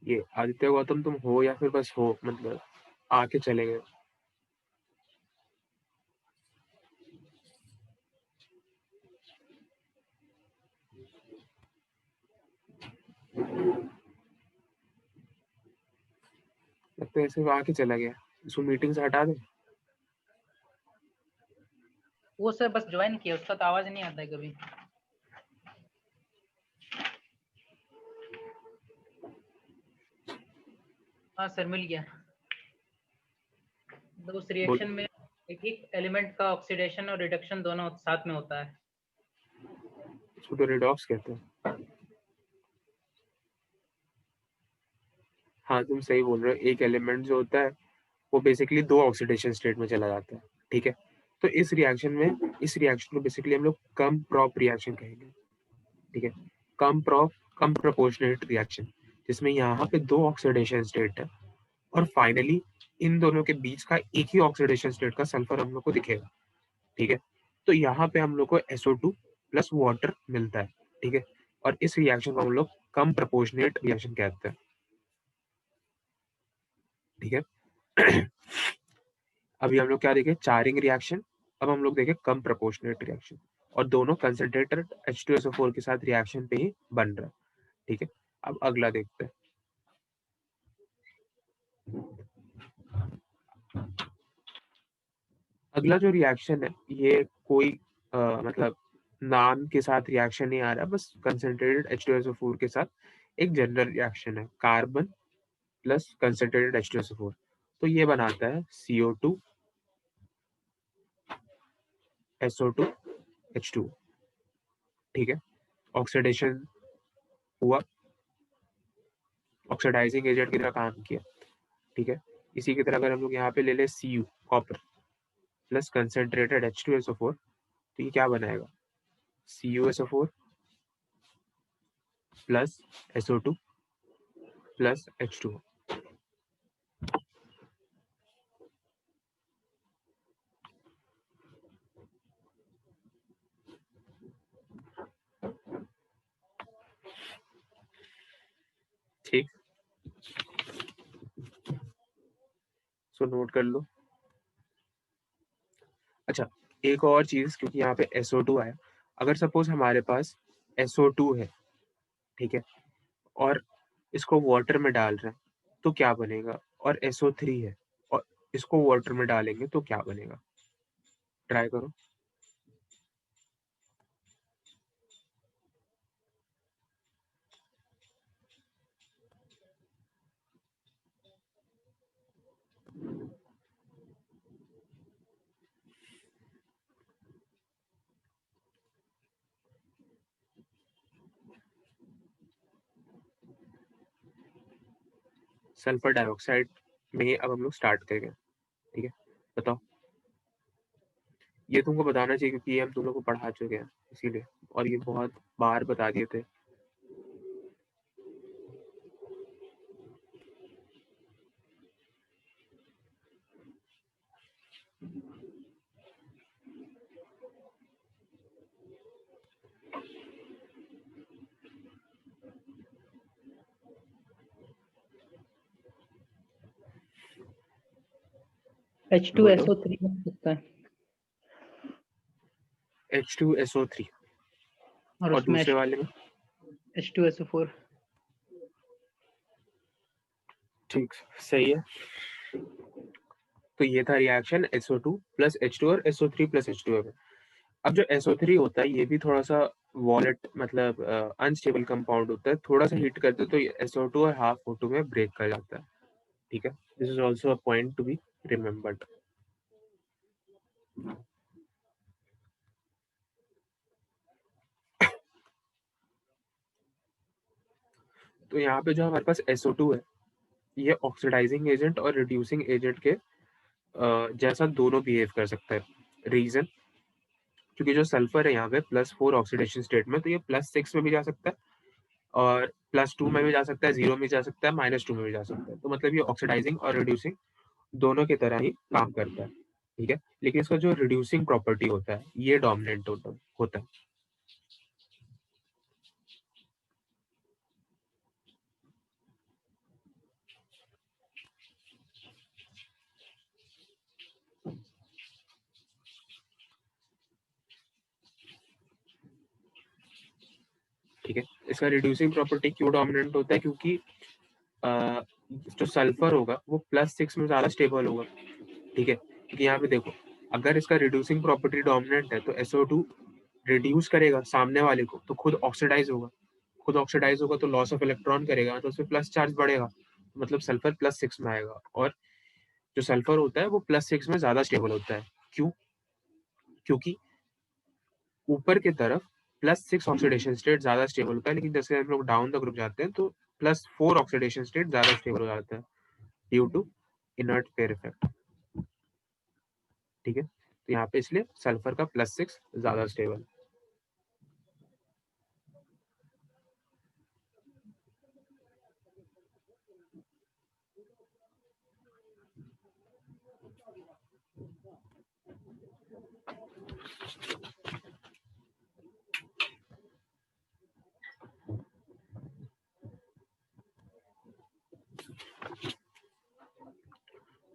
ये आदित्य गौतम तुम हो या फिर बस हो, मतलब आके चले गए? लगता है ऐसे आके चला गया। इसको मीटिंग से हटा दे।
वो सर बस ज्वाइन किया, उसका तो आवाज नहीं आता है कभी। हाँ सर, मिल गया। तो उस रिएक्शन में एक ही एलिमेंट का ऑक्सीडेशन और रिडक्शन दोनों साथ में होता है।
इसको तो रेडॉक्स कहते हैं। हाँ तुम सही बोल रहे हो, एक एलिमेंट जो होता है वो बेसिकली दो ऑक्सीडेशन स्टेट में चला जाता है, ठीक है। तो इस रिएक्शन को बेसिकली हम लोग कम प्रॉप रिएक्शन कहेंगे, ठीक है। कम प्रोपोर्शनेट रिएक्शन, जिसमें यहाँ पे दो ऑक्सीडेशन स्टेट है और फाइनली इन दोनों के बीच का एक ही ऑक्सीडेशन स्टेट का सल्फर हम लोग को दिखेगा, ठीक है। तो यहाँ पे हम लोग को SO2 प्लस वाटर मिलता है, ठीक है। और इस रिएक्शन को हम लोग कम प्रोपोर्शनेट रिएक्शन कहते हैं, ठीक है। अभी हम लोग क्या देखे, चारिंग रिएक्शन। अब हम लोग देखे कम प्रोपोर्शनेट रिएक्शन, और दोनों कंसंट्रेटेड H2SO4 के साथ रिएक्शन पे ही बन रहा है, ठीक है। अब अगला देखते हैं। अगला जो रिएक्शन है ये कोई मतलब नाम के साथ रिएक्शन नहीं आ रहा, बस कंसंट्रेटेड H2SO4 के साथ एक जनरल रिएक्शन है, कार्बन प्लस कंसंट्रेटेड H2SO4। तो ये बनाता है CO2 SO2 H2, ठीक है। ऑक्सीडेशन हुआ, ऑक्सीडाइजिंग एजेंट की तरह काम किया, ठीक है। इसी की तरह अगर हम लोग यहाँ पे ले ले Cu copper plus concentrated H2SO4, तो ये क्या बनाएगा, CuSO4 plus SO2 plus H2O। ठीक, सो नोट कर लो। अच्छा, एक और चीज, क्योंकि यहाँ पे SO2 आया, अगर सपोज हमारे पास SO2 है, ठीक है, और इसको वाटर में डाल रहे हैं तो क्या बनेगा, और SO3 है और इसको वाटर में डालेंगे तो क्या बनेगा, ट्राई करो। सल्फर डाइऑक्साइड में अब हम लोग स्टार्ट करेंगे, ठीक है। बताओ, ये तुमको बताना चाहिए क्योंकि ये हम तुम लोग को पढ़ा चुके हैं इसीलिए, और ये बहुत बार बता दिए थे।
H2SO3 बन सकता है
H2SO3
और
और
उसमें
दूसरे वाले में
H2SO4।
ठीक, सही है। तो ये था रिएक्शन SO2 प्लस H2 और SO3 प्लस H2O में। अब जो SO3 होता है ये भी थोड़ा सा वॉलेट मतलब अनस्टेबल कंपाउंड होता है, थोड़ा सा हीट करते तो ये SO2 और हाफ O2 में ब्रेक कर जाता है, ठीक है। This is also a point to be remembered. तो यहाँ पे जो हमारे पास SO2 है ये ऑक्सीडाइजिंग एजेंट और रिड्यूसिंग एजेंट के जैसा दोनों बिहेव कर सकता है। रीजन, क्योंकि जो सल्फर है यहाँ पे +4 ऑक्सीडेशन स्टेट में, तो ये +6 में भी जा सकता है और +2 में भी जा सकता है, 0 में जा सकता है, -2 में भी जा सकता है। तो मतलब ये ऑक्सीडाइजिंग और रिड्यूसिंग दोनों की तरह ही काम करता है, ठीक है। लेकिन इसका जो रिड्यूसिंग प्रॉपर्टी होता है ये डोमिनेंट होता है। ठीक है, इसका रिड्यूसिंग प्रॉपर्टी क्यों डोमिनेंट होता है, क्योंकि जो सल्फर होगा वो +6 में ज्यादा स्टेबल होगा, ठीक है। क्योंकि यहाँ पे देखो, अगर इसका रिड्यूसिंग प्रॉपर्टी डोमिनेंट है तो SO2 रिड्यूस करेगा सामने वाले को तो खुद ऑक्सीडाइज होगा, खुद ऑक्सीडाइज होगा तो लॉस ऑफ इलेक्ट्रॉन करेगा तो उसमें प्लस चार्ज बढ़ेगा, मतलब सल्फर +6 में आएगा। और जो सल्फर होता है वो +6 में ज्यादा स्टेबल होता है। क्यों, क्योंकि ऊपर की तरफ +6 ऑक्सीडेशन स्टेट ज्यादा स्टेबल होता है, लेकिन जैसे हम लोग डाउन द ग्रुप जाते हैं तो +4 ऑक्सीडेशन स्टेट ज्यादा स्टेबल हो जाता है due to inert pair effect. ठीक है, तो यहाँ पे इसलिए सल्फर का +6 ज्यादा स्टेबल।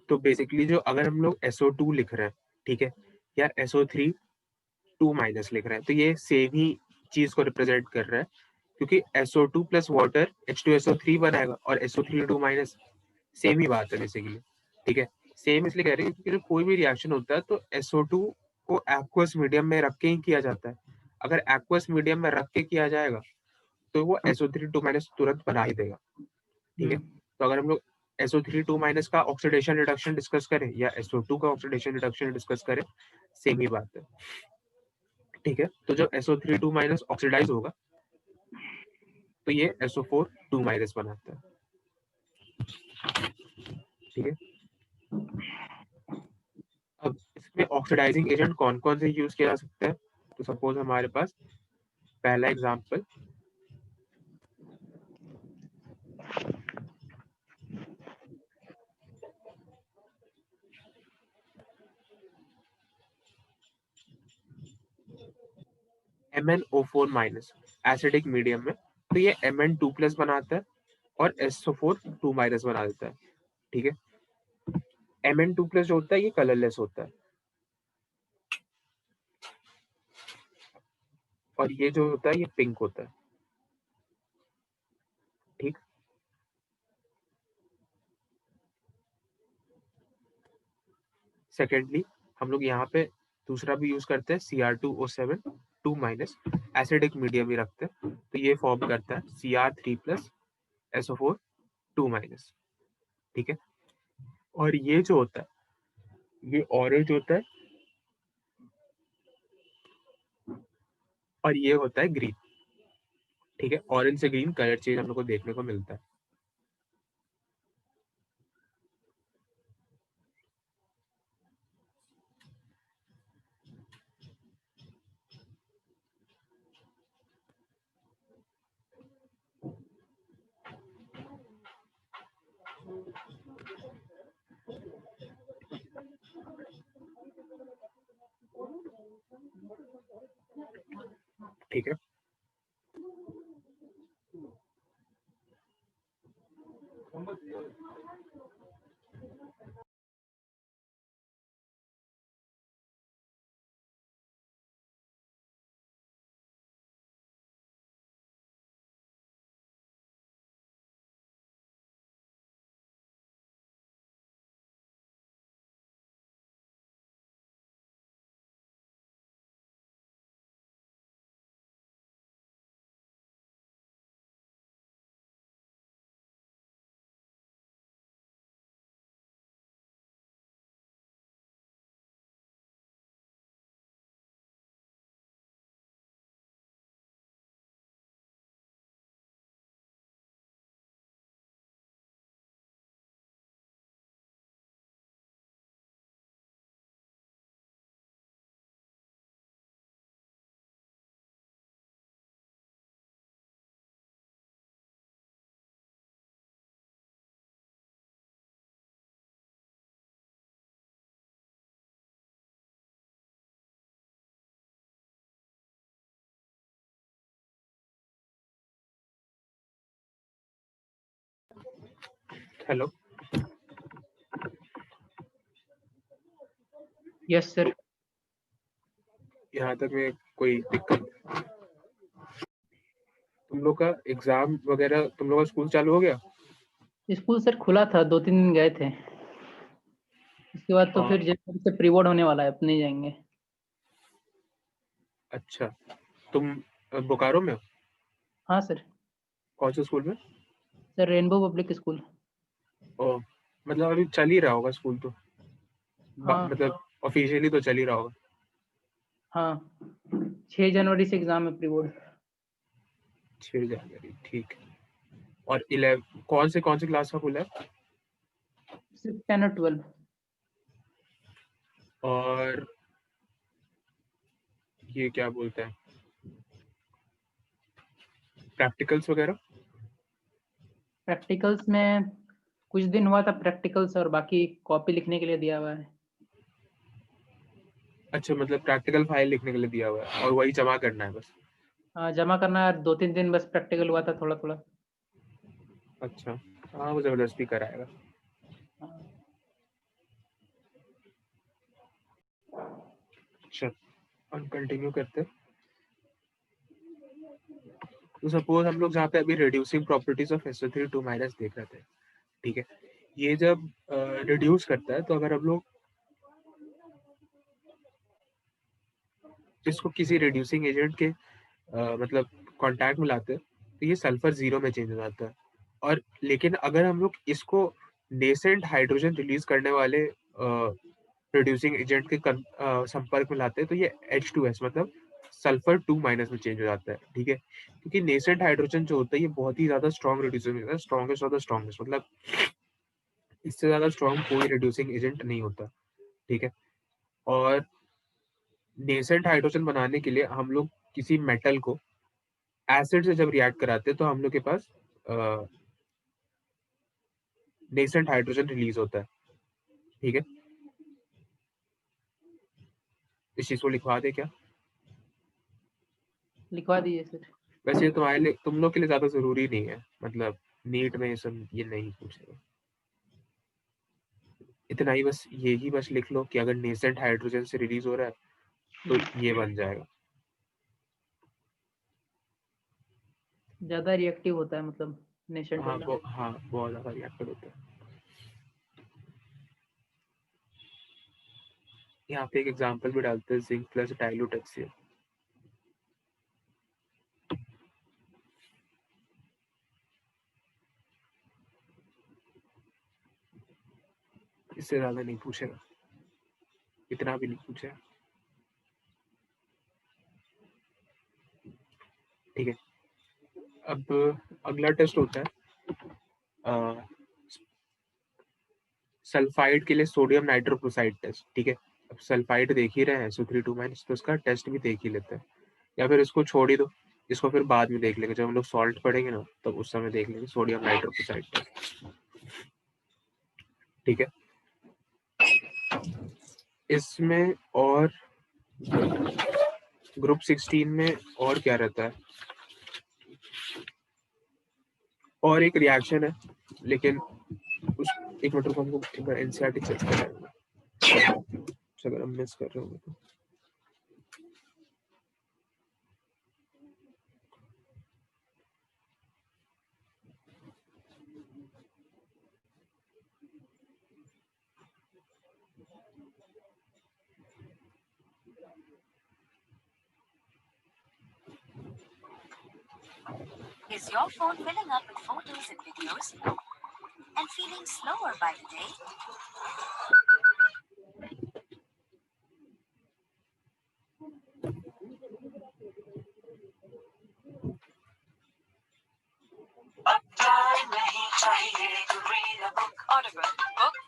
तो बेसिकली जो अगर हम लोग SO2 लिख रहे हैं, ठीक है, या SO3 2- लिख रहे हैं, तो ये सेम ही चीज को रिप्रेजेंट कर रहा है, क्योंकि SO2 प्लस वाटर H2SO3 बनाएगा और SO3 2- सेम ही बात है बेसिकली। ठीक है, सेम इसलिए कह रहे हैं क्योंकि जब कोई भी रिएक्शन होता है तो SO2 को एक्वस मीडियम में रख के ही किया जाता है। अगर एक्वस मीडियम में रख के किया जाएगा तो वो SO3 2- तुरंत बना ही देगा। ठीक है, तो अगर हम लोग SO3 2- का ऑक्सीडेशन रिडक्शन डिस्कस करें या SO2 का ऑक्सीडेशन रिडक्शन डिस्कस करें, सेम ही बात है। ठीक है, तो जब SO3 2- ऑक्सीडाइज होगा तो ये SO4 2- बनाता है। ठीक है, अब इसमें ऑक्सीडाइजिंग एजेंट कौन कौन से यूज किया जा सकता है? तो सपोज हमारे पास पहला एग्जांपल MnO4- एसिडिक मीडियम में, तो ये Mn2+ बनाता है और SO4 2- बना देता है। ठीक है, Mn2+ जो होता है ये कलरलेस होता है, और ये जो होता है ये पिंक होता है। ठीक, सेकेंडली हम लोग यहाँ पे दूसरा भी यूज करते हैं Cr2O7 2- एसिडिक मीडियम ही रखते हैं, तो ये फॉर्म करता है Cr3+ SO4 2-। ठीक है, और ये जो होता है ये ऑरेंज होता है और ये होता है ग्रीन। ठीक है, ऑरेंज से ग्रीन कलर चेंज हम लोग को देखने को मिलता है। ठीक है, हेलो,
यस सर।
यहाँ तक में कोई दिक्कत? तुम लोग का एग्जाम वगैरह, तुम लोग का स्कूल चालू हो गया?
स्कूल सर खुला था, 2-3 दिन गए थे, उसके बाद तो
हाँ,
फिर जनवरी से प्री बोर्ड होने वाला है, अब नहीं जाएंगे।
अच्छा, तुम बोकारो में हो?
हाँ सर।
कौन से स्कूल में?
Sir Rainbow public school.
ओ, मतलब अभी चल ही रहा होगा स्कूल तो,
हाँ
मतलब ऑफिशियली तो चल ही रहा होगा।
हाँ 6 जनवरी से एग्जाम है प्री बोर्ड।
6 जनवरी, ठीक है। और 11 कौन से क्लास का खुला है?
सिर्फ 10 और 12।
और ये क्या बोलते हैं, प्रैक्टिकल्स वगैरह?
प्रैक्टिकल्स में कुछ दिन हुआ था प्रैक्टिकल्स, और बाकी कॉपी लिखने के लिए दिया हुआ है।
अच्छा, मतलब प्रैक्टिकल फाइल लिखने के लिए दिया हुआ है और वही जमा करना है बस?
जमा करना है, 2-3 दिन बस प्रैक्टिकल हुआ था थोड़ा थोड़ा।
अच्छा, हाँ वो जबरदस्ती कराएगा।
हाँ।
चल, हम कंटिन्यू करते हैं। तो सपोज हम लोग जहाँ पे अभी रिड्यूसिंग प्रॉपर्टीज ऑफ SO3 2- देख रहे थे, ठीक है। ये जब रिड्यूस करता है तो अगर हम लोग इसको किसी रिड्यूसिंग एजेंट के मतलब कांटेक्ट में लाते हैं तो ये सल्फर 0 में चेंज हो जाता है। और लेकिन अगर हम लोग इसको नेसेंट हाइड्रोजन रिलीज करने वाले रिड्यूसिंग एजेंट के संपर्क में लाते हैं तो ये H2S मतलब सल्फर 2- में चेंज हो जाता है, ठीक है। क्योंकि नेसेंट हाइड्रोजन जो होता है ये बहुत ही ज्यादा स्ट्रॉन्ग रिड्यूसिंग होता है, स्ट्रॉन्गेस्ट ऑफ द स्ट्रॉन्गेस्ट, मतलब इससे ज्यादा स्ट्रॉन्ग कोई रिड्यूसिंग एजेंट नहीं होता, ठीक है। और नेसेंट हाइड्रोजन बनाने के लिए हम लोग किसी मेटल को एसिड से जब रिएक्ट कराते हैं तो हम लोग के पास नेसेंट हाइड्रोजन रिलीज होता है, ठीक है। इस चीज को लिखवा दे क्या?
लिखवा दीजिए सर।
वैसे ये तुम्हारे लिए, तुम लोग के लिए ज्यादा जरूरी नहीं है, मतलब नीट में ये सब ये नहीं पूछेगा। इतना ही बस, यही बस लिख लो कि अगर नेसेंट हाइड्रोजन से रिलीज हो रहा है तो ये बन जाएगा।
ज्यादा रिएक्टिव होता है मतलब नेशेंट
हाँ
वाला।
हाँ बहुत ज्यादा रिएक्टर होता है। यहाँ पे एक एग्जांपल भी डालते हैं, जिंक प्लस डाइल्यूट HCl। इससे ज्यादा नहीं पूछेगा, इतना भी नहीं पूछेगा, ठीक है। अब अगला टेस्ट होता है सल्फाइड के लिए सोडियम नाइट्रोक्लोराइड टेस्ट, ठीक है। अब सल्फाइड देख ही रहे हैं SO3 तो उसका टेस्ट भी देख ही लेते हैं, या फिर इसको छोड़ ही दो, इसको फिर बाद में देख लेंगे जब हम लोग सॉल्ट पढ़ेंगे ना, तब उस समय देख लेंगे सोडियम नाइट्रोक्लोराइड टेस्ट, ठीक है। इसमें और ग्रुप 16 में और क्या रहता है, और एक रिएक्शन है, लेकिन उस एक मिनट रुको, हमको एक बार NCERT चेक करना है अगर हम मिस कर रहे होंगे तो।
Is your phone filling up with photos and videos and feeling slower by the day? But time nahi chahiye to read a book or a good book.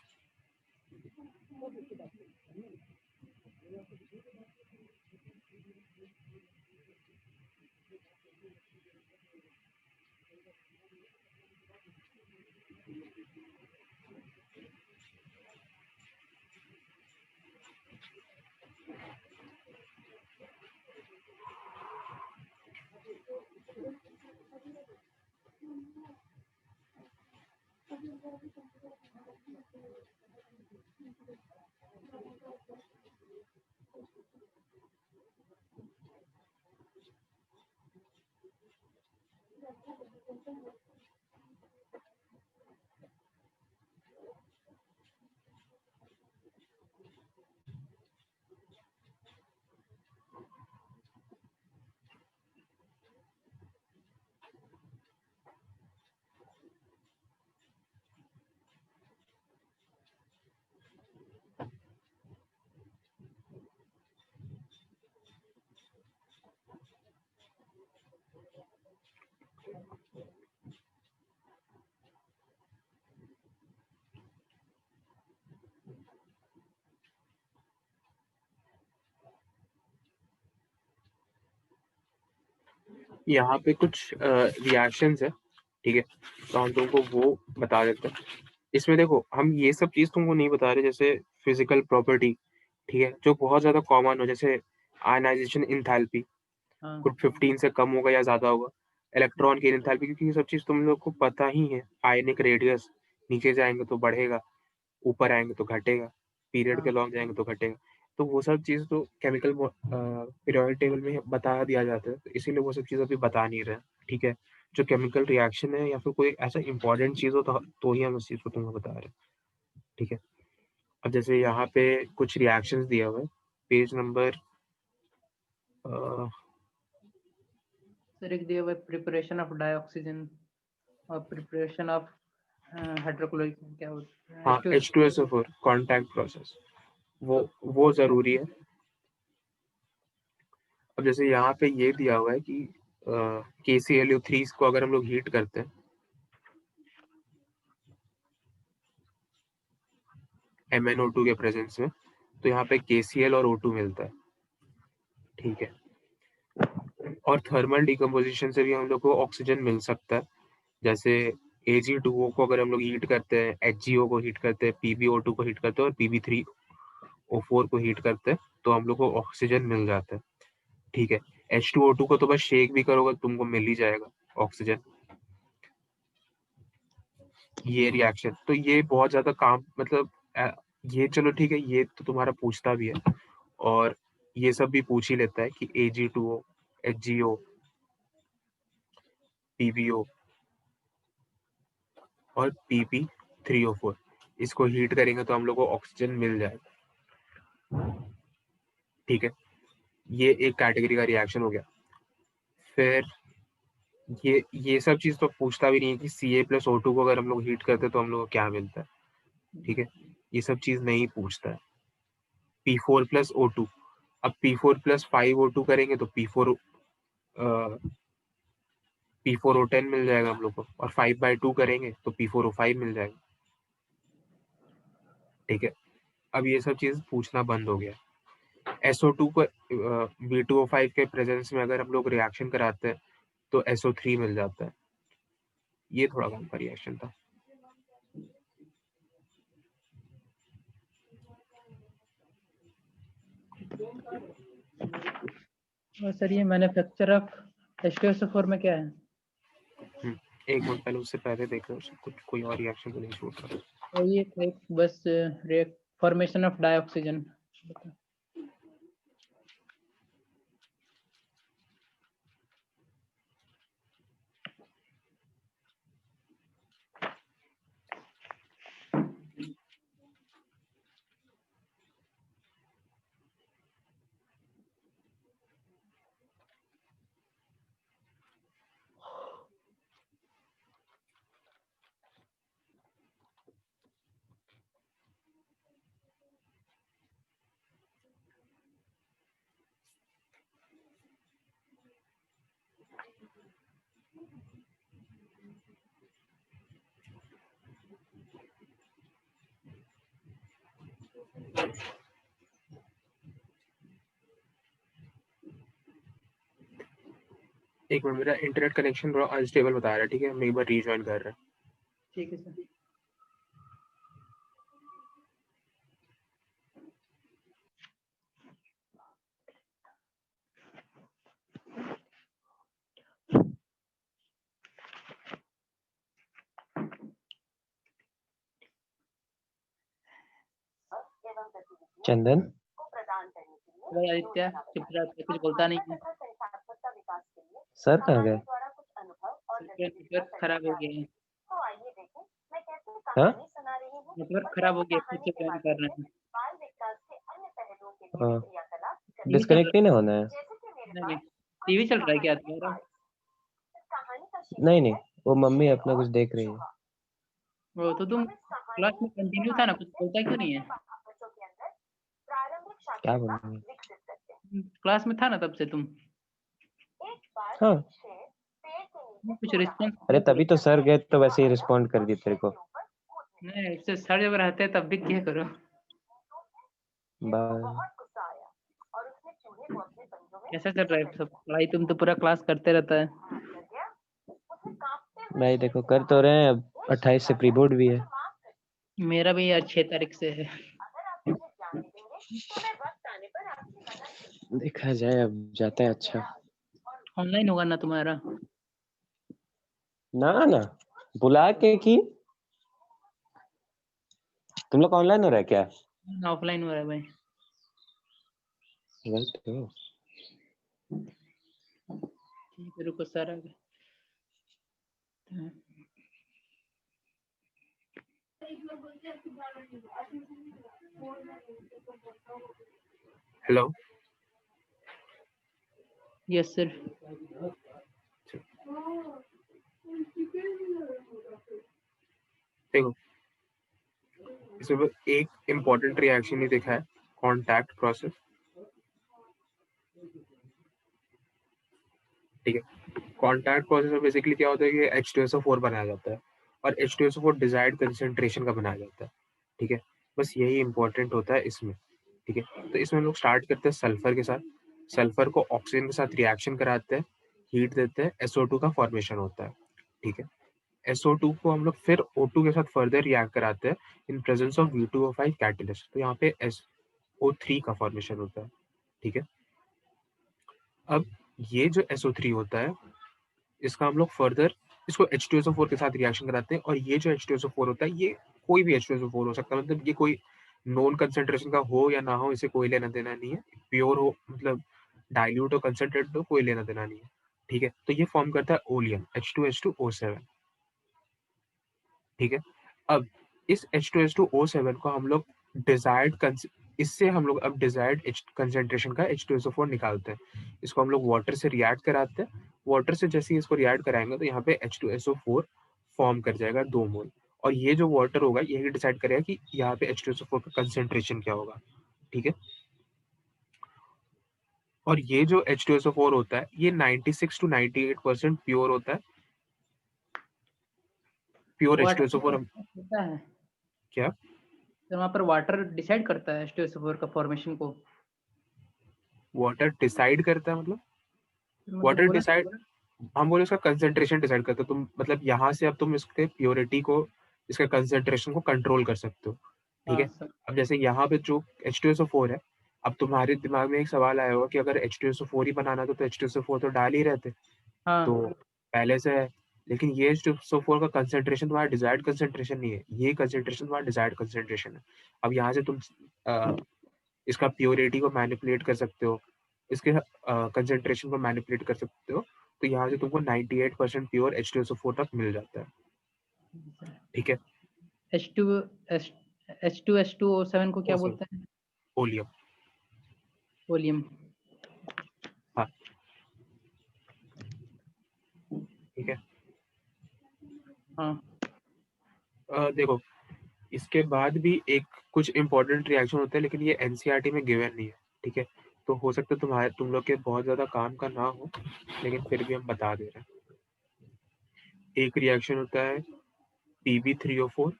यहाँ पे कुछ रिएक्शंस है, ठीक है, तो हम तुमको वो बता देते हैं। इसमें देखो हम ये सब चीज तुमको नहीं बता रहे, जैसे फिजिकल प्रॉपर्टी, ठीक है, जो बहुत ज्यादा कॉमन हो, जैसे आयनाइजेशन इंथैल्पी
हाँ
ग्रुप 15 से कम होगा या ज्यादा होगा, इलेक्ट्रॉन की इंथैल्पी, क्योंकि ये सब चीज तुम लोग को पता ही है। आयनिक रेडियस नीचे जाएंगे तो बढ़ेगा, ऊपर आएंगे तो घटेगा, पीरियड के
हाँ
लॉन्ग जाएंगे तो घटेगा। तो वो सब चीज तो केमिकल पीरियोडिक टेबल में बता दिया जाता है, तो इसीलिए वो सब चीज अभी बता नहीं रहे, ठीक है। जो केमिकल रिएक्शन है या फिर कोई ऐसा इंपॉर्टेंट चीज हो तो ही हम उस चीज को तुम्हें बता रहे हैं, ठीक है। अब जैसे यहाँ पे कुछ रिएक्शंस दिया हुआ है, पेज नंबर
सर एक दिया हुआ प्रिपरेशन ऑफ डाइऑक्सीजन और प्रिपरेशन ऑफ हाइड्रोक्लोरिक क्या होता है
हाँ H2SO4 कॉन्टैक्ट प्रोसेस, वो जरूरी है। अब जैसे यहाँ पे ये दिया हुआ है कि KClO3 को अगर हम लोग हीट करते हैं MnO2 के प्रेजेंस में, तो यहाँ पे KCl और O2 मिलता है, ठीक है। और थर्मल डिकम्पोजिशन से भी हम लोग को ऑक्सीजन मिल सकता है, जैसे Ag2O को अगर हम लोग हीट करते हैं, HgO को हीट करते हैं, PbO2 को हीट करते हैं और Pb3O4 को हीट करते हैं, तो हम लोग को ऑक्सीजन मिल जाता है, ठीक है। H2O2 को तो बस शेक भी करोगे तुमको मिल ही जाएगा ऑक्सीजन। ये रिएक्शन तो ये बहुत ज्यादा काम, मतलब ये चलो ठीक है, ये तो तुम्हारा पूछता भी है, और ये सब भी पूछ ही लेता है कि Ag2O, HgO, PbO और Pb3O4 इसको हीट करेंगे तो हम लोग को ऑक्सीजन मिल जाएगा, ठीक है। ये एक कैटेगरी का रिएक्शन हो गया। फिर ये सब चीज तो पूछता भी नहीं है कि Ca+O2 को अगर हम लोग हीट करते हैं तो हम लोग को क्या मिलता है, ठीक है। ये सब चीज नहीं पूछता है। P4+O2, अब P4+5O2 करेंगे तो P4O10 मिल जाएगा हम लोग को, और 5/2 करेंगे तो P4O5 मिल जाएगा, ठीक है। अब ये सब चीज पूछना बंद हो गया। SO2 को V2O5 के प्रेजेंस में अगर हम लोग रिएक्शन कराते हैं तो SO3 मिल जाता है। ये थोड़ा कम का रिएक्शन था।
और सर ये मैन्युफैक्चर ऑफ H2SO4 में क्या है?
एक मिनट पहले, उससे पहले देख लो कुछ कोई और रिएक्शन तो नहीं शूट कर।
और ये एक बस फॉर्मेशन ऑफ डाइऑक्सीजन।
एक मिनट, मेरा इंटरनेट कनेक्शन थोड़ा अनस्टेबल बता रहा है, ठीक है। मैं एक बार रीजॉइन कर रहा हूँ।
ठीक है सर।
चंदन,
भाई आदित्य चुप रहा, कुछ बोलता नहीं है।
सर कहाँ गए?
नेटवर्क खराब हो गया है।
हाँ?
नेटवर्क खराब हो गया, फिर से ज्वाइन कर रहे हैं।
डिस्कनेक्ट नहीं ना होना है?
नहीं, टीवी चल रहा है क्या तुम्हारा?
नहीं, वो मम्मी अपना कुछ देख रही है।
वो तो तुम क्लास में कंटिन्यू था ना, कुछ बोलता क्यों नहीं है?
क्या बोलेंगे?
क्लास में था ना तब से तुम।
हाँ,
कुछ रिस्पॉन्स
अरे तभी तो सर गए तो वैसे ही रिस्पॉन्ड कर दी तेरे को।
नहीं, इससे सर जब रहते हैं तब भी क्या करो।
बस
कैसा चल रहा है सब पढ़ाई? तुम तो पूरा क्लास करते रहता है।
भाई देखो कर तो रहे हैं, अब 28 से प्री बोर्ड भी है।
मेरा भी यार 6 तारीख से है।
देखा जाए, अब जाता है। अच्छा
ऑनलाइन होगा ना तुम्हारा?
ना ना, बुला के कि तुम लोग ऑनलाइन हो रहा है क्या?
ऑफलाइन हो रहा है भाई।
वही तो।
ठीक है, रुको सर आ गए।
हेलो।
Yes sir.
देखो, इसमें एक इम्पोर्टेंट रिएक्शन ही देखा है, कांटेक्ट प्रोसेस। ठीक है, कांटेक्ट प्रोसेस में बेसिकली क्या होता है कि H2SO4 बनाया जाता है और H2SO4 डिजायर्ड कंसेंट्रेशन का बनाया जाता है। ठीक है, बस यही इंपॉर्टेंट होता है इसमें। ठीक है, तो इसमें हम लोग स्टार्ट करते हैं सल्फर के साथ। सल्फर को ऑक्सीजन के साथ रिएक्शन कराते हैं, हीट देते हैं, SO2 का फॉर्मेशन होता है। ठीक है, SO2 को हम लोग फिर O2 के साथ फर्दर रिएक्ट कराते हैं in presence of V2O5 catalyst. तो यहाँ पे SO3 का फॉर्मेशन होता है। ठीक है, अब ये जो SO3 होता है, इसका हम लोग फर्दर इसको H2SO4 के साथ रिएक्शन कराते हैं और ये जो H2SO4 होता है, ये कोई भी H2SO4 हो सकता है। मतलब ये कोई नॉन कंसेंट्रेशन का हो या ना हो, इसे कोई लेना देना नहीं है। प्योर हो मतलब डाइल्यूट हो कंसेंट्रेट हो, कोई लेना देना नहीं है। ठीक है, तो ये फॉर्म करता है ओलियम H2H2O7। ठीक है, अब इस H2H2O7 को हम लोग इससे हम लोग अब डिजायर्ड कंसेंट्रेशन का H2SO4 निकालते हैं। इसको हम लोग वाटर से रिएक्ट कराते हैं। वाटर से जैसे ही इसको रिएक्ट कराएंगे तो यहाँ पे H2SO4 फॉर्म कर जाएगा 2 मोल। और ये जो वाटर होगा यही डिसाइड करेगा कि यहाँ पे H2SO4 का कंसेंट्रेशन क्या होगा। ठीक है, और ये जो H2SO4 होता है ये 96 to 98% प्योर होता है। प्योर H2SO4 हम
होता है
क्या
तो वहाँ पर वाटर डिसाइड करता है H2SO4 का फॉर्मेशन को।
वाटर डिसाइड करता है मतलब
मतलब
वाटर
बोला
डिसाइड हम बोले उसका कंसेंट्रेशन डिसाइड करते हो तुम। मतलब यहाँ से अब तुम इसके प्योरिटी को, इसके कंसेंट्रेशन को कंट्रोल कर सकते हो। ठीक
हाँ
है, अब जैसे यहाँ पे जो H2SO4 है, अब तुम्हारे दिमाग में एक सवाल आया होगा कि अगर H2SO4 ही बनाना तो H2SO4 तो डाल ही रहते
हाँ
तो पहले से है। लेकिन ये H2SO4 का कंसेंट्रेशन तुम्हारा डिजायर्ड कंसेंट्रेशन नहीं है, ये कंसेंट्रेशन तुम्हारा डिजायर्ड कंसेंट्रेशन है। अब यहाँ से तुम इसका प्योरिटी को मैनिपुलेट कर सकते हो, इसके कंसेंट्रेशन को मैनिपुलेट कर सकते हो। तो यहाँ से तुमको 98% प्योर H2SO4 तक मिल जाता है। ठीक है,
H2 H2H2O7 को क्या
O7
बोलते हैं?
ओलियम।
वॉल्यूम।
हाँ, ठीक है।
हाँ
देखो, इसके बाद भी एक कुछ इंपॉर्टेंट रिएक्शन होते हैं लेकिन ये एनसीईआरटी में गिवन नहीं है। ठीक है, तो हो सकता है तुम लोग के बहुत ज्यादा काम का ना हो, लेकिन फिर भी हम बता दे रहे हैं। एक रिएक्शन होता है Pb3O4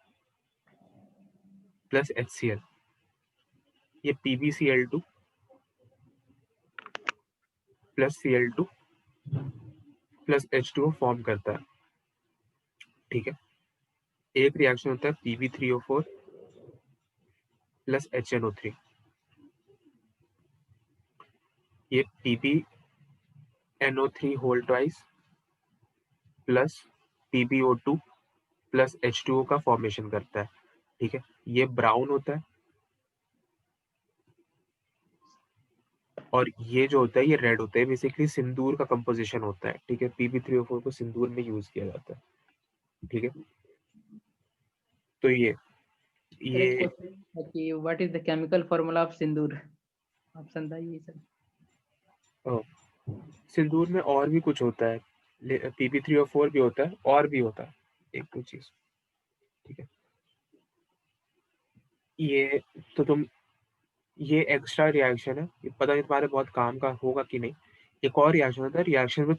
प्लस HCl। ये PbCl2 plus Cl2 plus H2O form करता है। ठीक है, एक रिएक्शन होता है Pb3O4 प्लस HNO3। ये PbNO3 whole twice plus PbO2 plus H2O का फॉर्मेशन करता है। ठीक है, ये ब्राउन होता है और ये जो होता है ये रेड होता है। बेसिकली सिंदूर का कंपोजिशन होता है। ठीक है, Pb3O4 को सिंदूर में यूज किया जाता है। ठीक है, तो ये
सर एक
ये
क्वेश्चन है कि what is the chemical formula of Sindoor? Option बताइए सर।
सिंदूर में और भी कुछ होता है, Pb3O4 भी होता है और भी होता है एक दो चीज। ठीक है, ये तो तुम ये एक्स्ट्रा रिएक्शन है, ये पता नहीं तुम्हारे बहुत काम का होगा कि नहीं। एक और रिएक्शन होता है, reaction with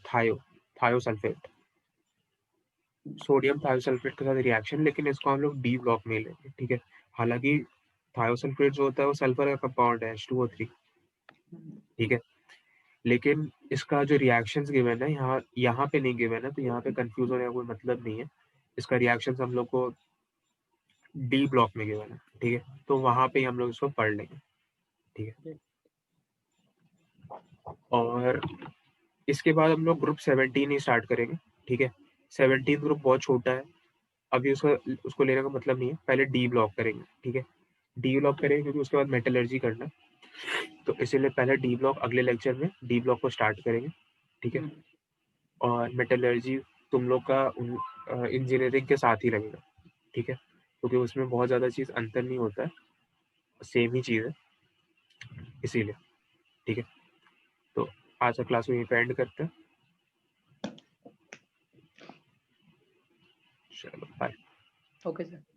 thiosulphate. Sodium thiosulphate के साथ रिएक्शन, लेकिन इसको हम लोग डी ब्लॉक में लेंगे, ठीक है। हालांकि थायोसल्फेट जो होता है वो सल्फर का कंपाउंड है H2O3, ठीक है। लेकिन इसका जो रिएक्शंस गिवन है यहाँ पे नहीं गिवन है, तो यहाँ पे कंफ्यूज होने का कोई मतलब नहीं है। इसका रिएक्शंस हम लोग को डी ब्लॉक में गिवन है, ठीक है, तो वहां पे ही हम लोग इसको पढ़ लेंगे, ठीक है। और इसके बाद हम लोग ग्रुप 17 ही स्टार्ट करेंगे, ठीक है। 17 ग्रुप बहुत छोटा है, अभी उसको लेने का मतलब नहीं है। पहले डी ब्लॉक करेंगे, ठीक है। डी ब्लॉक करेंगे क्योंकि उसके बाद मेटलर्जी करना है, तो इसीलिए पहले डी ब्लॉक, अगले लेक्चर में डी ब्लॉक को स्टार्ट करेंगे, ठीक है। और मेटलर्जी तुम लोग का इंजीनियरिंग के साथ ही रहेगा, ठीक है, क्योंकि उसमें बहुत ज़्यादा चीज़ अंतर नहीं होता है, सेम ही चीज़ है, इसीलिए, ठीक है। तो आज का क्लास को यहीं पे एंड करते हैं। चलो बाय।
Okay sir.